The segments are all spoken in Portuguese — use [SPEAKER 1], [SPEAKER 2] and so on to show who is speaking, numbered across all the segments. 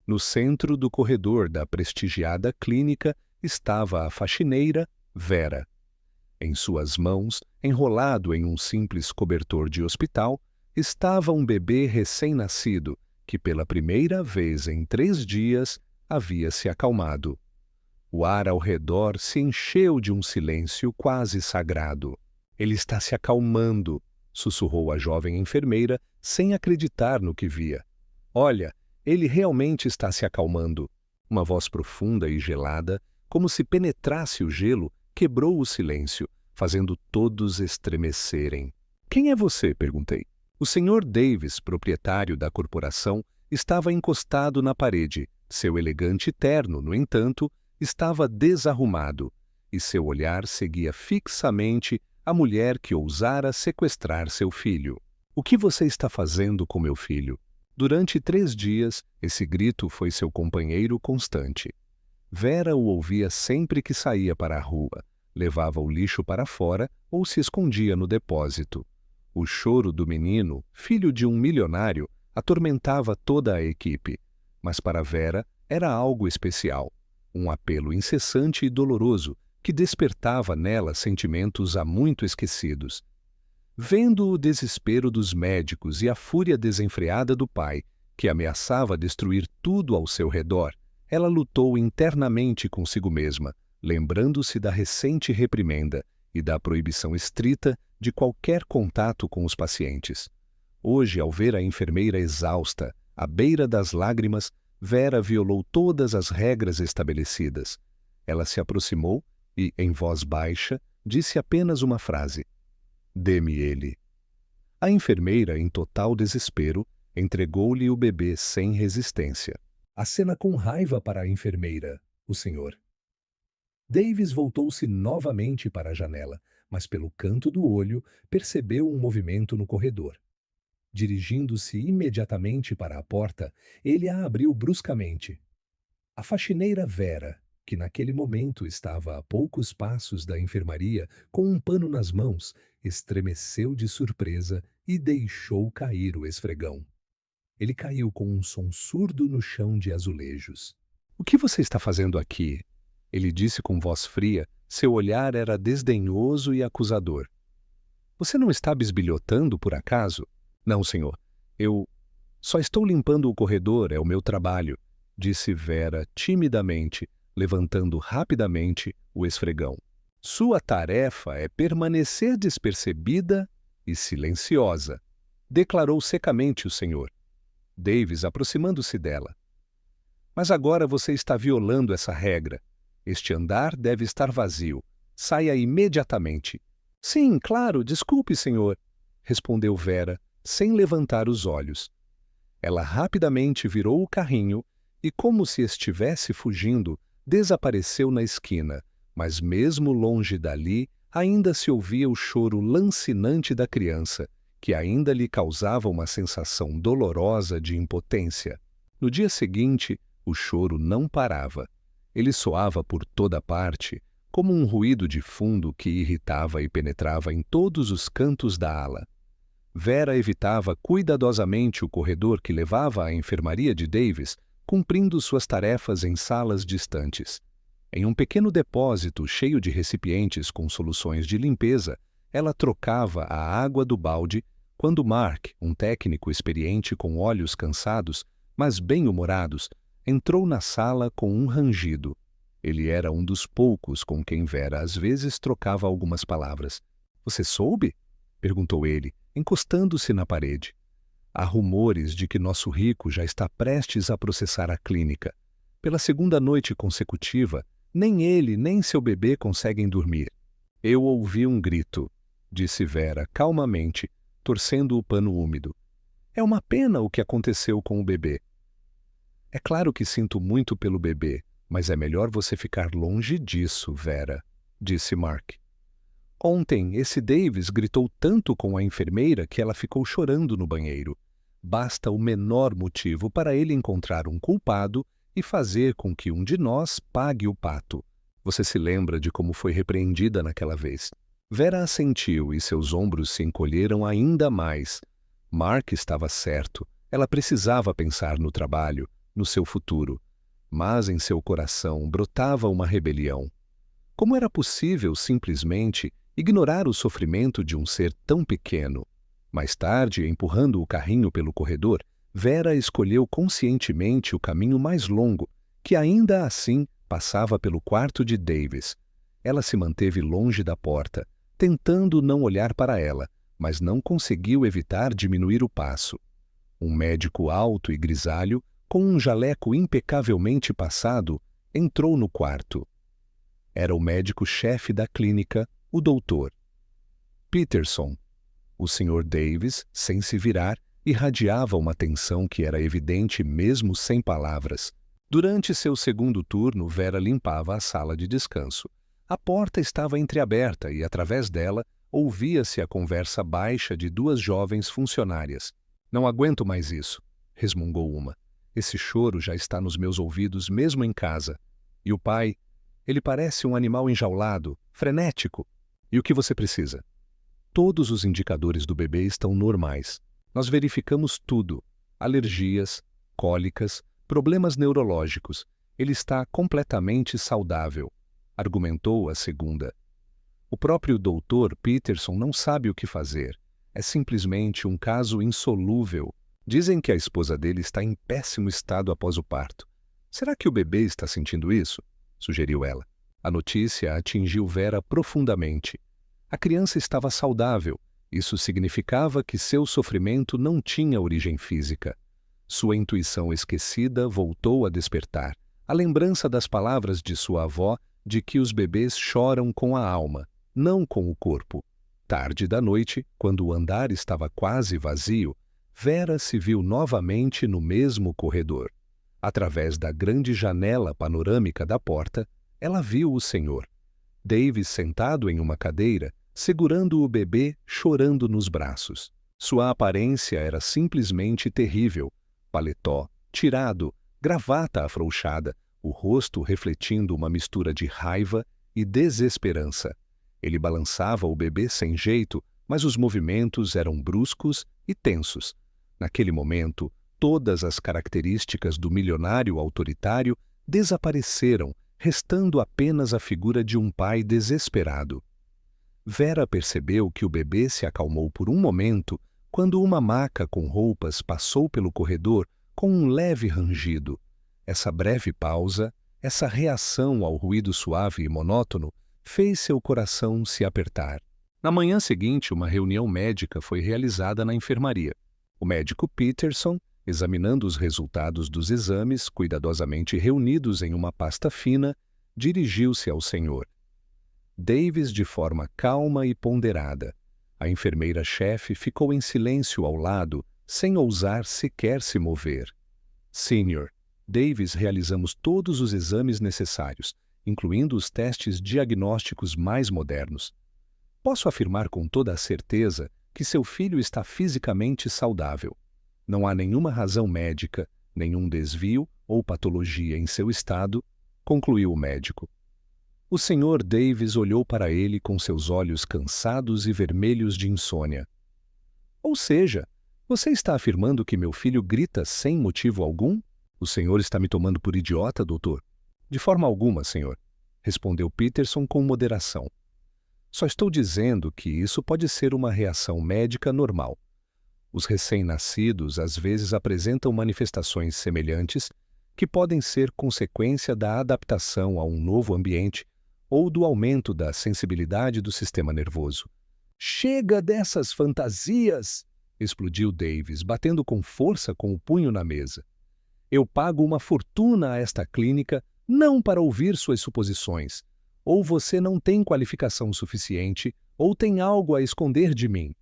[SPEAKER 1] No centro do corredor da prestigiada clínica estava a faxineira Vera. Em suas mãos, enrolado em um simples cobertor de hospital, estava um bebê recém-nascido que pela primeira vez em 3 dias havia se acalmado. O ar ao redor se encheu de um silêncio quase sagrado. Ele está se acalmando, sussurrou a jovem enfermeira, sem acreditar no que via. Olha, ele realmente está se acalmando. Uma voz profunda e gelada, como se penetrasse o gelo, quebrou o silêncio, fazendo todos estremecerem. Quem é você? Perguntei. O Sr. Davis, proprietário da corporação, estava encostado na parede. Seu elegante terno, no entanto, estava desarrumado, e seu olhar seguia fixamente a mulher que ousara sequestrar seu filho. O que você está fazendo com meu filho? Durante 3 dias, esse grito foi seu companheiro constante. Vera o ouvia sempre que saía para a rua, levava o lixo para fora ou se escondia no depósito. O choro do menino, filho de um milionário, atormentava toda a equipe, mas para Vera era algo especial, um apelo incessante e doloroso que despertava nela sentimentos há muito esquecidos. Vendo o desespero dos médicos e a fúria desenfreada do pai, que ameaçava destruir tudo ao seu redor, ela lutou internamente consigo mesma, lembrando-se da recente reprimenda e da proibição estrita de qualquer contato com os pacientes. Hoje, ao ver a enfermeira exausta, à beira das lágrimas, Vera violou todas as regras estabelecidas. Ela se aproximou e, em voz baixa, disse apenas uma frase: "Dê-me ele." A enfermeira, em total desespero, entregou-lhe o bebê sem resistência. Acena com raiva para a enfermeira, o senhor. Davis voltou-se novamente para a janela, mas pelo canto do olho percebeu um movimento no corredor. Dirigindo-se imediatamente para a porta, ele a abriu bruscamente. A faxineira Vera, que naquele momento estava a poucos passos da enfermaria com um pano nas mãos, estremeceu de surpresa e deixou cair o esfregão. Ele caiu com um som surdo no chão de azulejos. "O que você está fazendo aqui?" Ele disse com voz fria. Seu olhar era desdenhoso e acusador. "Você não está bisbilhotando, por acaso?" "Não, senhor. Eu só estou limpando o corredor, é o meu trabalho", disse Vera timidamente, levantando rapidamente o esfregão. "Sua tarefa é permanecer despercebida e silenciosa", declarou secamente o senhor. Davis, aproximando-se dela. "Mas agora você está violando essa regra. Este andar deve estar vazio. Saia imediatamente." "Sim, claro, desculpe, senhor", respondeu Vera, sem levantar os olhos. Ela rapidamente virou o carrinho e, como se estivesse fugindo, desapareceu na esquina, mas mesmo longe dali ainda se ouvia o choro lancinante da criança, que ainda lhe causava uma sensação dolorosa de impotência. No dia seguinte, o choro não parava. Ele soava por toda parte, como um ruído de fundo que irritava e penetrava em todos os cantos da ala. Vera evitava cuidadosamente o corredor que levava à enfermaria de Davis, cumprindo suas tarefas em salas distantes. Em um pequeno depósito cheio de recipientes com soluções de limpeza, ela trocava a água do balde quando Mark, um técnico experiente com olhos cansados, mas bem-humorados, entrou na sala com um rangido. Ele era um dos poucos com quem Vera às vezes trocava algumas palavras. "Você soube?" perguntou ele, encostando-se na parede. "Há rumores de que nosso rico já está prestes a processar a clínica. Pela 2ª noite consecutiva, nem ele nem seu bebê conseguem dormir." "Eu ouvi um grito", disse Vera calmamente, torcendo o pano úmido. "É uma pena o que aconteceu com o bebê." "É claro que sinto muito pelo bebê, mas é melhor você ficar longe disso, Vera", disse Mark. "Ontem, esse Davis gritou tanto com a enfermeira que ela ficou chorando no banheiro. Basta o menor motivo para ele encontrar um culpado e fazer com que um de nós pague o pato. Você se lembra de como foi repreendida naquela vez?" Vera assentiu e seus ombros se encolheram ainda mais. Mark estava certo. Ela precisava pensar no trabalho, no seu futuro, mas em seu coração brotava uma rebelião. Como era possível simplesmente ignorar o sofrimento de um ser tão pequeno? Mais tarde, empurrando o carrinho pelo corredor, Vera escolheu conscientemente o caminho mais longo, que ainda assim passava pelo quarto de Davis. Ela se manteve longe da porta, tentando não olhar para ela, mas não conseguiu evitar diminuir o passo. Um médico alto e grisalho, com um jaleco impecavelmente passado, entrou no quarto. Era o médico-chefe da clínica, o Dr. Peterson. O Sr. Davis, sem se virar, irradiava uma tensão que era evidente mesmo sem palavras. Durante seu segundo turno, Vera limpava a sala de descanso. A porta estava entreaberta e, através dela, ouvia-se a conversa baixa de duas jovens funcionárias. "Não aguento mais isso", resmungou uma. "Esse choro já está nos meus ouvidos mesmo em casa. E o pai? Ele parece um animal enjaulado, frenético. E o que você precisa?" "Todos os indicadores do bebê estão normais. Nós verificamos tudo: alergias, cólicas, problemas neurológicos. Ele está completamente saudável", argumentou a segunda. "O próprio Dr. Peterson não sabe o que fazer. É simplesmente um caso insolúvel. Dizem que a esposa dele está em péssimo estado após o parto. Será que o bebê está sentindo isso?" sugeriu ela. A notícia atingiu Vera profundamente. A criança estava saudável. Isso significava que seu sofrimento não tinha origem física. Sua intuição esquecida voltou a despertar. A lembrança das palavras de sua avó de que os bebês choram com a alma, não com o corpo. Tarde da noite, quando o andar estava quase vazio, Vera se viu novamente no mesmo corredor. Através da grande janela panorâmica da porta, ela viu o senhor Davis sentado em uma cadeira, segurando o bebê chorando nos braços. Sua aparência era simplesmente terrível. Paletó tirado, gravata afrouxada, o rosto refletindo uma mistura de raiva e desesperança. Ele balançava o bebê sem jeito, mas os movimentos eram bruscos e tensos. Naquele momento, todas as características do milionário autoritário desapareceram, restando apenas a figura de um pai desesperado. Vera percebeu que o bebê se acalmou por um momento quando uma maca com roupas passou pelo corredor com um leve rangido. Essa breve pausa, essa reação ao ruído suave e monótono, fez seu coração se apertar. Na manhã seguinte, uma reunião médica foi realizada na enfermaria. O médico Peterson, examinando os resultados dos exames, cuidadosamente reunidos em uma pasta fina, dirigiu-se ao senhor Davis de forma calma e ponderada. A enfermeira-chefe ficou em silêncio ao lado, sem ousar sequer se mover. "Sr. Davis, realizamos todos os exames necessários, incluindo os testes diagnósticos mais modernos. Posso afirmar com toda a certeza que seu filho está fisicamente saudável. Não há nenhuma razão médica, nenhum desvio ou patologia em seu estado", concluiu o médico. O Sr. Davis olhou para ele com seus olhos cansados e vermelhos de insônia. "Ou seja, você está afirmando que meu filho grita sem motivo algum? O senhor está me tomando por idiota, doutor?" "De forma alguma, senhor", respondeu Peterson com moderação. "Só estou dizendo que isso pode ser uma reação médica normal. Os recém-nascidos às vezes apresentam manifestações semelhantes que podem ser consequência da adaptação a um novo ambiente ou do aumento da sensibilidade do sistema nervoso." "Chega dessas fantasias!" explodiu Davis, batendo com força com o punho na mesa. "Eu pago uma fortuna a esta clínica não para ouvir suas suposições. Ou você não tem qualificação suficiente, ou tem algo a esconder de mim.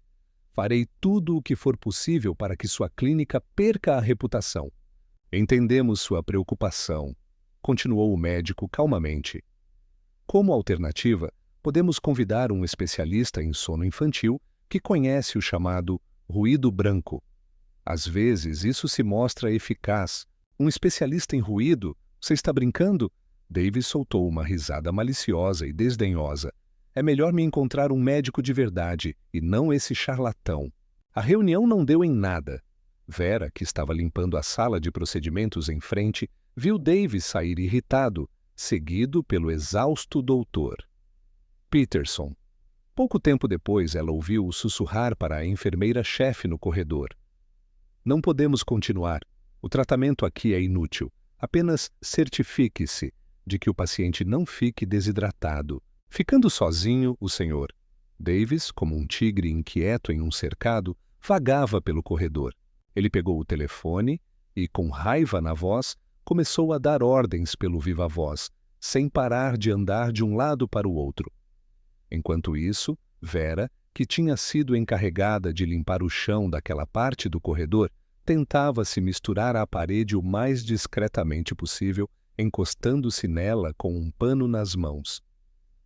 [SPEAKER 1] Farei tudo o que for possível para que sua clínica perca a reputação." "Entendemos sua preocupação", continuou o médico calmamente. "Como alternativa, podemos convidar um especialista em sono infantil que conhece o chamado ruído branco. Às vezes, isso se mostra eficaz." "Um especialista em ruído? Você está brincando?" Davis soltou uma risada maliciosa e desdenhosa. "É melhor me encontrar um médico de verdade, e não esse charlatão." A reunião não deu em nada. Vera, que estava limpando a sala de procedimentos em frente, viu Davis sair irritado, seguido pelo exausto doutor Peterson. Pouco tempo depois, ela ouviu-o sussurrar para a enfermeira-chefe no corredor. Não podemos continuar. O tratamento aqui é inútil. Apenas certifique-se de que o paciente não fique desidratado. Ficando sozinho, o senhor Davis, como um tigre inquieto em um cercado, vagava pelo corredor. Ele pegou o telefone e, com raiva na voz, começou a dar ordens pelo viva-voz, sem parar de andar de um lado para o outro. Enquanto isso, Vera, que tinha sido encarregada de limpar o chão daquela parte do corredor, tentava se misturar à parede o mais discretamente possível, encostando-se nela com um pano nas mãos.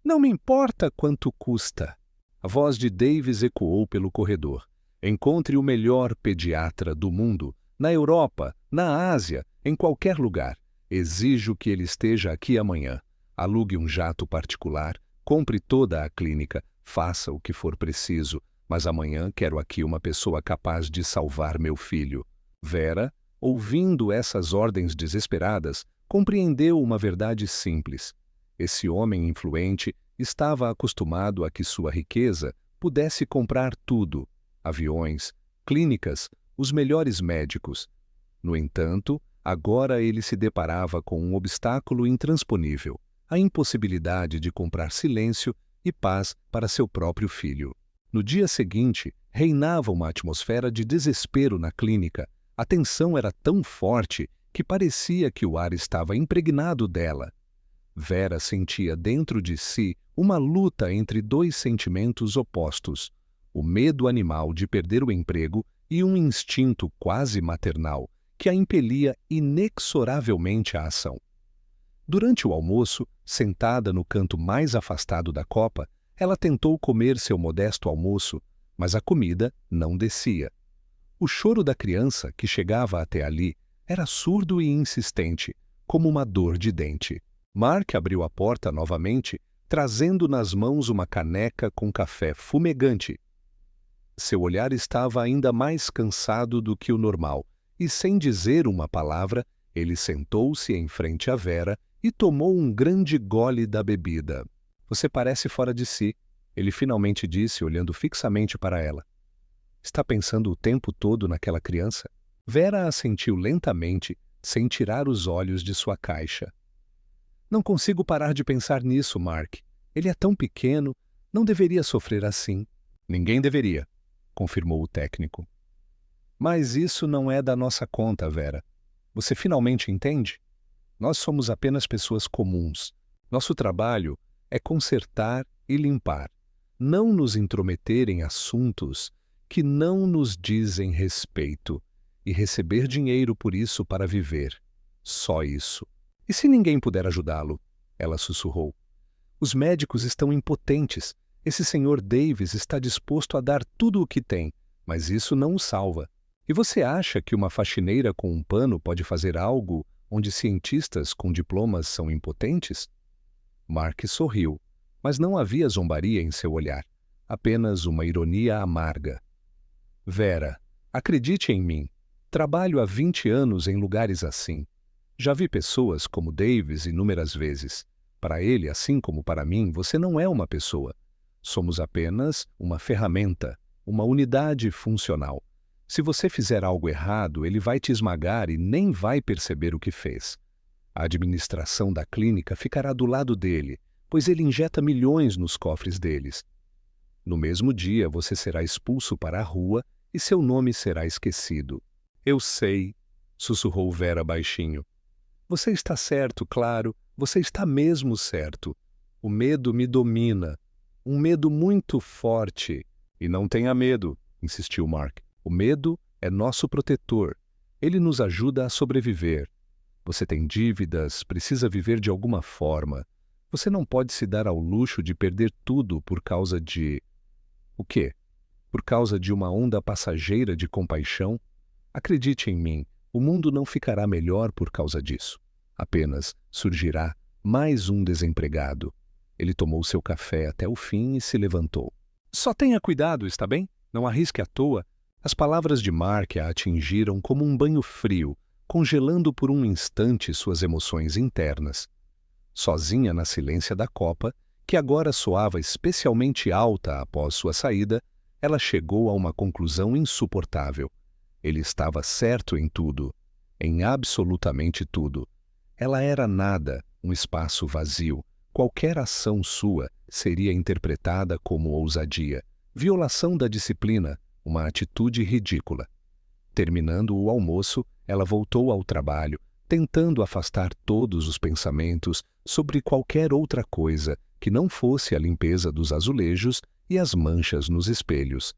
[SPEAKER 1] Não me importa quanto custa. A voz de Davis ecoou pelo corredor. Encontre o melhor pediatra do mundo, na Europa, na Ásia, em qualquer lugar. Exijo que ele esteja aqui amanhã. Alugue um jato particular, compre toda a clínica, faça o que for preciso, mas amanhã quero aqui uma pessoa capaz de salvar meu filho. Vera, ouvindo essas ordens desesperadas, compreendeu uma verdade simples. Esse homem influente estava acostumado a que sua riqueza pudesse comprar tudo: aviões, clínicas, os melhores médicos. No entanto, agora ele se deparava com um obstáculo intransponível: a impossibilidade de comprar silêncio e paz para seu próprio filho. No dia seguinte, reinava uma atmosfera de desespero na clínica. A tensão era tão forte que parecia que o ar estava impregnado dela. Vera sentia dentro de si uma luta entre dois sentimentos opostos: o medo animal de perder o emprego e um instinto quase maternal que a impelia inexoravelmente à ação. Durante o almoço, sentada no canto mais afastado da copa, ela tentou comer seu modesto almoço, mas a comida não descia. O choro da criança, que chegava até ali, era surdo e insistente, como uma dor de dente. Mark abriu a porta novamente, trazendo nas mãos uma caneca com café fumegante. Seu olhar estava ainda mais cansado do que o normal, e sem dizer uma palavra, ele sentou-se em frente a Vera e tomou um grande gole da bebida. Você parece fora de si, ele finalmente disse, olhando fixamente para ela. Está pensando o tempo todo naquela criança? Vera assentiu lentamente, sem tirar os olhos de sua caixa. Não consigo parar de pensar nisso, Mark. Ele é tão pequeno, não deveria sofrer assim. Ninguém deveria, confirmou o técnico. Mas isso não é da nossa conta, Vera. Você finalmente entende? Nós somos apenas pessoas comuns. Nosso trabalho é consertar e limpar, não nos intrometer em assuntos que não nos dizem respeito e receber dinheiro por isso para viver. Só isso. E se ninguém puder ajudá-lo? Ela sussurrou. Os médicos estão impotentes. Esse Sr. Davis está disposto a dar tudo o que tem, mas isso não o salva. E você acha que uma faxineira com um pano pode fazer algo onde cientistas com diplomas são impotentes? Mark sorriu, mas não havia zombaria em seu olhar, apenas uma ironia amarga. Vera, acredite em mim. Trabalho há 20 anos em lugares assim. Já vi pessoas como Davis inúmeras vezes. Para ele, assim como para mim, você não é uma pessoa. Somos apenas uma ferramenta, uma unidade funcional. Se você fizer algo errado, ele vai te esmagar e nem vai perceber o que fez. A administração da clínica ficará do lado dele, pois ele injeta milhões nos cofres deles. No mesmo dia, você será expulso para a rua e seu nome será esquecido. Eu sei, sussurrou Vera baixinho. Você está certo, claro, você está mesmo certo. O medo me domina, um medo muito forte. E não tenha medo, insistiu Mark. O medo é nosso protetor. Ele nos ajuda a sobreviver. Você tem dívidas, precisa viver de alguma forma. Você não pode se dar ao luxo de perder tudo por causa de... O quê? Por causa de uma onda passageira de compaixão? Acredite em mim, o mundo não ficará melhor por causa disso. Apenas surgirá mais um desempregado. Ele tomou seu café até o fim e se levantou. Só tenha cuidado, está bem? Não arrisque à toa. As palavras de Mark a atingiram como um banho frio, congelando por um instante suas emoções internas. Sozinha na silência da copa, que agora soava especialmente alta após sua saída, ela chegou a uma conclusão insuportável. Ele estava certo em tudo, em absolutamente tudo. Ela era nada, um espaço vazio. Qualquer ação sua seria interpretada como ousadia, violação da disciplina, uma atitude ridícula. Terminando o almoço, ela voltou ao trabalho, tentando afastar todos os pensamentos sobre qualquer outra coisa que não fosse a limpeza dos azulejos e as manchas nos espelhos.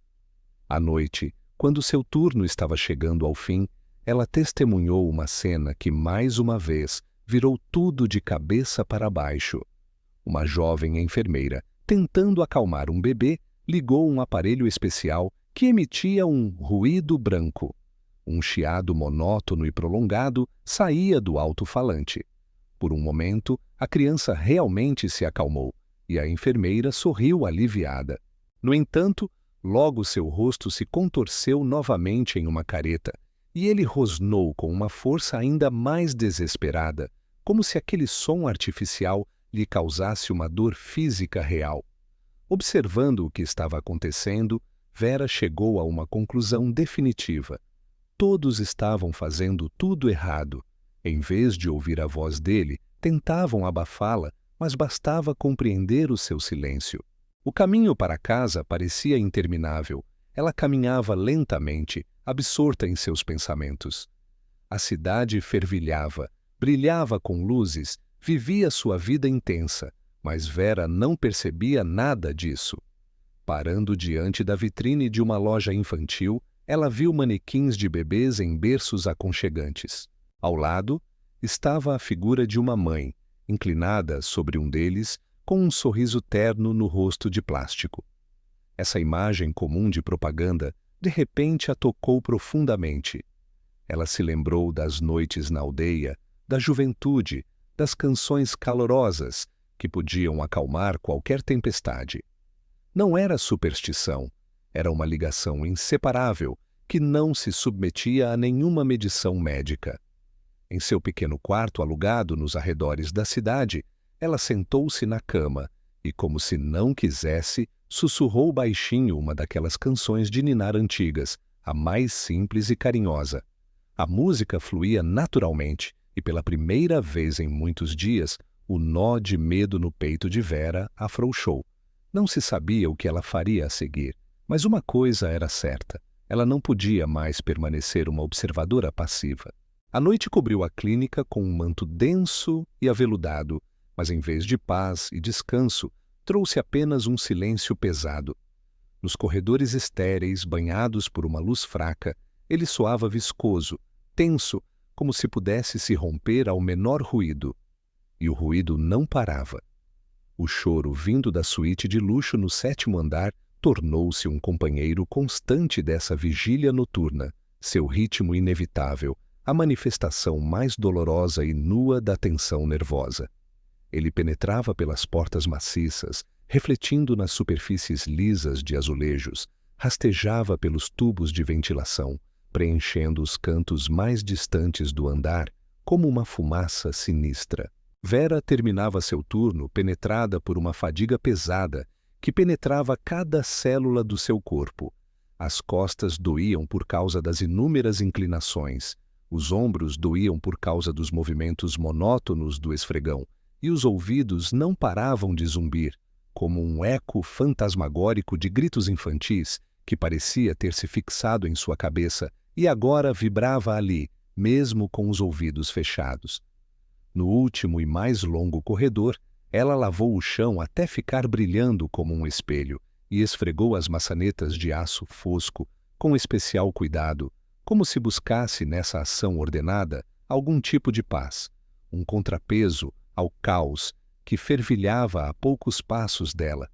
[SPEAKER 1] À noite, quando seu turno estava chegando ao fim, ela testemunhou uma cena que, mais uma vez, virou tudo de cabeça para baixo. Uma jovem enfermeira, tentando acalmar um bebê, ligou um aparelho especial que emitia um ruído branco. Um chiado monótono e prolongado saía do alto-falante. Por um momento, a criança realmente se acalmou e a enfermeira sorriu aliviada. No entanto, logo seu rosto se contorceu novamente em uma careta e ele rosnou com uma força ainda mais desesperada, como se aquele som artificial lhe causasse uma dor física real. Observando o que estava acontecendo, Vera chegou a uma conclusão definitiva. Todos estavam fazendo tudo errado. Em vez de ouvir a voz dele, tentavam abafá-la, mas bastava compreender o seu silêncio. O caminho para casa parecia interminável. Ela caminhava lentamente, absorta em seus pensamentos. A cidade fervilhava, brilhava com luzes, vivia sua vida intensa, mas Vera não percebia nada disso. Parando diante da vitrine de uma loja infantil, ela viu manequins de bebês em berços aconchegantes. Ao lado, estava a figura de uma mãe, inclinada sobre um deles, com um sorriso terno no rosto de plástico. Essa imagem comum de propaganda, de repente, a tocou profundamente. Ela se lembrou das noites na aldeia, da juventude, das canções calorosas que podiam acalmar qualquer tempestade. Não era superstição, era uma ligação inseparável que não se submetia a nenhuma medição médica. Em seu pequeno quarto alugado nos arredores da cidade, ela sentou-se na cama e, como se não quisesse, sussurrou baixinho uma daquelas canções de ninar antigas, a mais simples e carinhosa. A música fluía naturalmente e, pela primeira vez em muitos dias, o nó de medo no peito de Vera afrouxou. Não se sabia o que ela faria a seguir, mas uma coisa era certa: ela não podia mais permanecer uma observadora passiva. A noite cobriu a clínica com um manto denso e aveludado, mas em vez de paz e descanso, trouxe apenas um silêncio pesado. Nos corredores estéreis, banhados por uma luz fraca, ele soava viscoso, tenso, como se pudesse se romper ao menor ruído. E o ruído não parava. O choro vindo da suíte de luxo no 7º andar tornou-se um companheiro constante dessa vigília noturna, seu ritmo inevitável, a manifestação mais dolorosa e nua da tensão nervosa. Ele penetrava pelas portas maciças, refletindo nas superfícies lisas de azulejos, rastejava pelos tubos de ventilação, preenchendo os cantos mais distantes do andar, como uma fumaça sinistra. Vera terminava seu turno penetrada por uma fadiga pesada que penetrava cada célula do seu corpo. As costas doíam por causa das inúmeras inclinações, os ombros doíam por causa dos movimentos monótonos do esfregão, e os ouvidos não paravam de zumbir, como um eco fantasmagórico de gritos infantis que parecia ter se fixado em sua cabeça e agora vibrava ali, mesmo com os ouvidos fechados. No último e mais longo corredor, ela lavou o chão até ficar brilhando como um espelho e esfregou as maçanetas de aço fosco com especial cuidado, como se buscasse nessa ação ordenada algum tipo de paz, um contrapeso ao caos que fervilhava a poucos passos dela.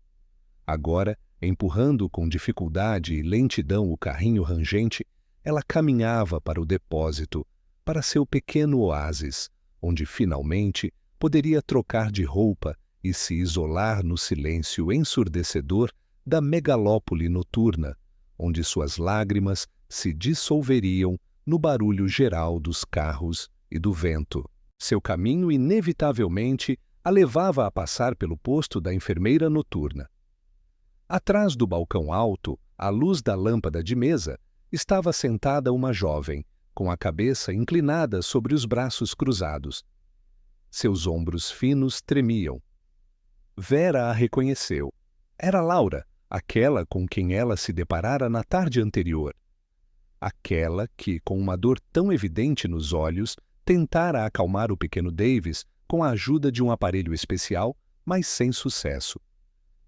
[SPEAKER 1] Agora, empurrando com dificuldade e lentidão o carrinho rangente, ela caminhava para o depósito, para seu pequeno oásis, onde finalmente poderia trocar de roupa e se isolar no silêncio ensurdecedor da megalópole noturna, onde suas lágrimas se dissolveriam no barulho geral dos carros e do vento. Seu caminho inevitavelmente a levava a passar pelo posto da enfermeira noturna. Atrás do balcão alto, à luz da lâmpada de mesa, estava sentada uma jovem, com a cabeça inclinada sobre os braços cruzados. Seus ombros finos tremiam. Vera a reconheceu. Era Laura, aquela com quem ela se deparara na tarde anterior. Aquela que, com uma dor tão evidente nos olhos, tentara acalmar o pequeno Davis com a ajuda de um aparelho especial, mas sem sucesso.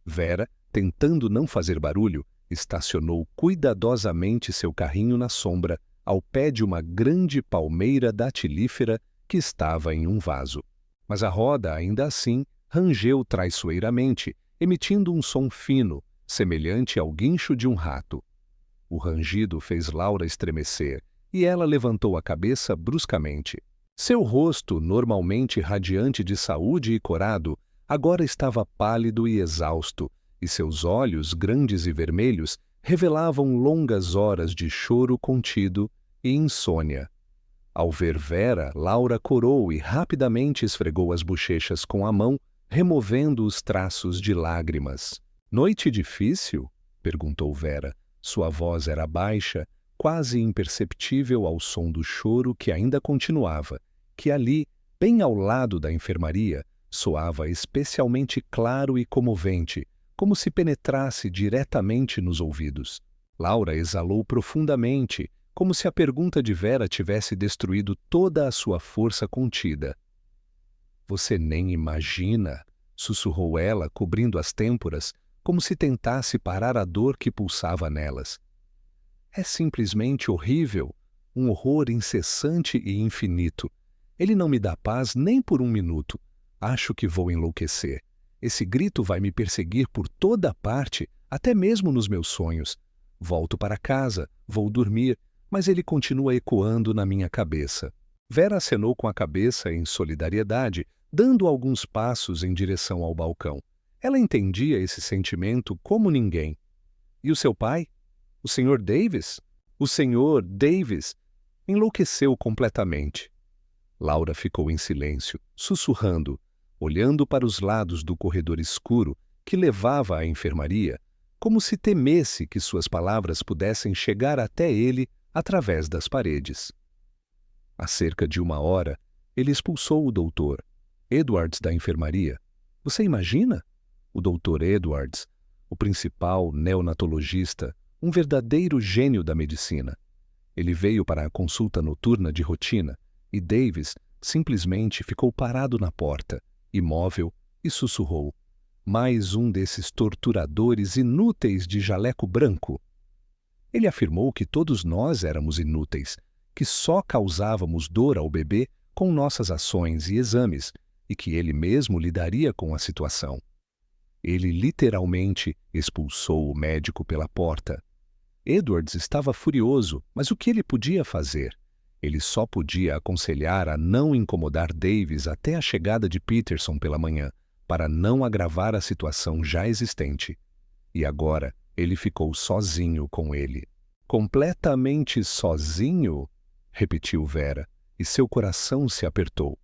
[SPEAKER 1] Vera, tentando não fazer barulho, estacionou cuidadosamente seu carrinho na sombra, ao pé de uma grande palmeira datilífera que estava em um vaso. Mas a roda, ainda assim, rangeu traiçoeiramente, emitindo um som fino, semelhante ao guincho de um rato. O rangido fez Laura estremecer, e ela levantou a cabeça bruscamente. Seu rosto, normalmente radiante de saúde e corado, agora estava pálido e exausto, e seus olhos, grandes e vermelhos, revelavam longas horas de choro contido e insônia. Ao ver Vera, Laura corou e rapidamente esfregou as bochechas com a mão, removendo os traços de lágrimas. "Noite difícil?" perguntou Vera. Sua voz era baixa, quase imperceptível ao som do choro que ainda continuava, que ali, bem ao lado da enfermaria, soava especialmente claro e comovente, como se penetrasse diretamente nos ouvidos. Laura exalou profundamente, como se a pergunta de Vera tivesse destruído toda a sua força contida. "Você nem imagina", sussurrou ela, cobrindo as têmporas, como se tentasse parar a dor que pulsava nelas. "É simplesmente horrível, um horror incessante e infinito. Ele não me dá paz nem por um minuto. Acho que vou enlouquecer. Esse grito vai me perseguir por toda parte, até mesmo nos meus sonhos. Volto para casa, vou dormir, mas ele continua ecoando na minha cabeça." Vera acenou com a cabeça em solidariedade, dando alguns passos em direção ao balcão. Ela entendia esse sentimento como ninguém. "E o seu pai? O Sr. Davis?" O Sr. Davis enlouqueceu completamente. Laura ficou em silêncio, sussurrando, olhando para os lados do corredor escuro que levava à enfermaria, como se temesse que suas palavras pudessem chegar até ele através das paredes. Há cerca de 1 hora, ele expulsou o doutor Edwards da enfermaria. Você imagina? O Dr. Edwards, o principal neonatologista, um verdadeiro gênio da medicina. Ele veio para a consulta noturna de rotina e Davis simplesmente ficou parado na porta, imóvel, e sussurrou: "Mais um desses torturadores inúteis de jaleco branco." Ele afirmou que todos nós éramos inúteis, que só causávamos dor ao bebê com nossas ações e exames, e que ele mesmo lidaria com a situação. Ele literalmente expulsou o médico pela porta. Edwards estava furioso, mas o que ele podia fazer? Ele só podia aconselhar a não incomodar Davis até a chegada de Peterson pela manhã, para não agravar a situação já existente. E agora ele ficou sozinho com ele. "Completamente sozinho?" repetiu Vera, e seu coração se apertou.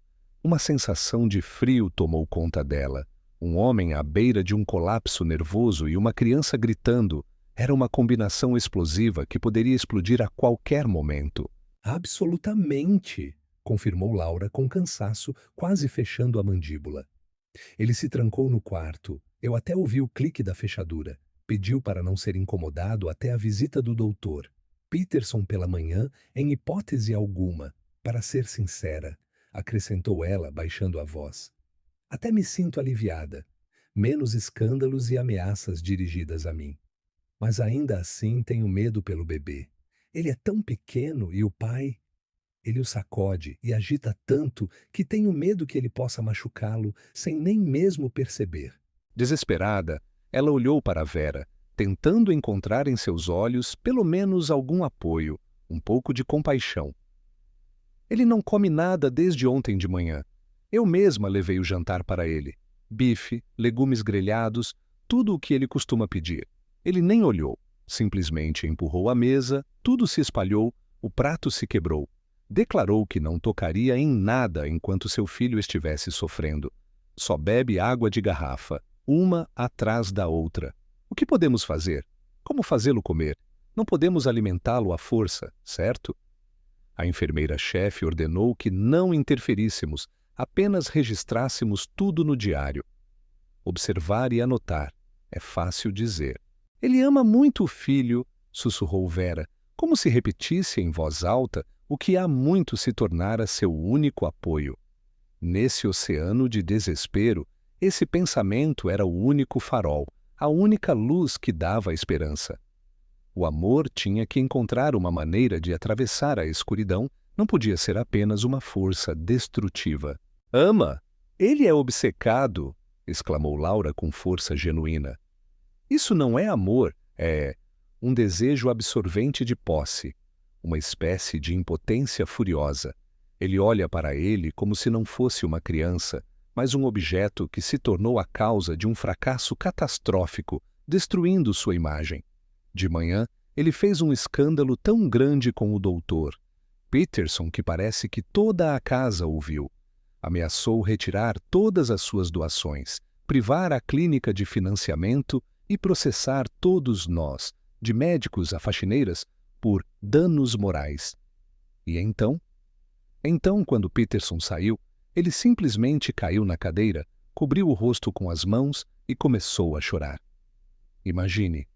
[SPEAKER 1] Uma sensação de frio tomou conta dela. Um homem à beira de um colapso nervoso e uma criança gritando era uma combinação explosiva que poderia explodir a qualquer momento. "Absolutamente", confirmou Laura com cansaço, quase fechando a mandíbula. Ele se trancou no quarto. Eu até ouvi o clique da fechadura. Pediu para não ser incomodado até a visita do doutor. Peterson pela manhã, em hipótese alguma, para ser sincera, acrescentou ela, baixando a voz. Até me sinto aliviada. Menos escândalos e ameaças dirigidas a mim. Mas ainda assim tenho medo pelo bebê. Ele é tão pequeno e o pai... Ele o sacode e agita tanto que tenho medo que ele possa machucá-lo sem nem mesmo perceber. Desesperada, ela olhou para Vera, tentando encontrar em seus olhos pelo menos algum apoio, um pouco de compaixão. "Ele não come nada desde ontem de manhã. Eu mesma levei o jantar para ele. Bife, legumes grelhados, tudo o que ele costuma pedir. Ele nem olhou." Simplesmente empurrou a mesa, tudo se espalhou, o prato se quebrou. Declarou que não tocaria em nada enquanto seu filho estivesse sofrendo. Só bebe água de garrafa, uma atrás da outra. O que podemos fazer? Como fazê-lo comer? Não podemos alimentá-lo à força, certo? A enfermeira-chefe ordenou que não interferíssemos, apenas registrássemos tudo no diário. Observar e anotar. É fácil dizer. Ele ama muito o filho, sussurrou Vera, como se repetisse em voz alta o que há muito se tornara seu único apoio. Nesse oceano de desespero, esse pensamento era o único farol, a única luz que dava esperança. O amor tinha que encontrar uma maneira de atravessar a escuridão, não podia ser apenas uma força destrutiva. Ama! Ele é obcecado! Exclamou Laura com força genuína. Isso não é amor, é um desejo absorvente de posse, uma espécie de impotência furiosa. Ele olha para ele como se não fosse uma criança, mas um objeto que se tornou a causa de um fracasso catastrófico, destruindo sua imagem. De manhã, ele fez um escândalo tão grande com o doutor Peterson que parece que toda a casa ouviu. Ameaçou retirar todas as suas doações, privar a clínica de financiamento e processar todos nós, de médicos a faxineiras, por danos morais. E então? Então, quando Peterson saiu, ele simplesmente caiu na cadeira, cobriu o rosto com as mãos e começou a chorar. Imagine,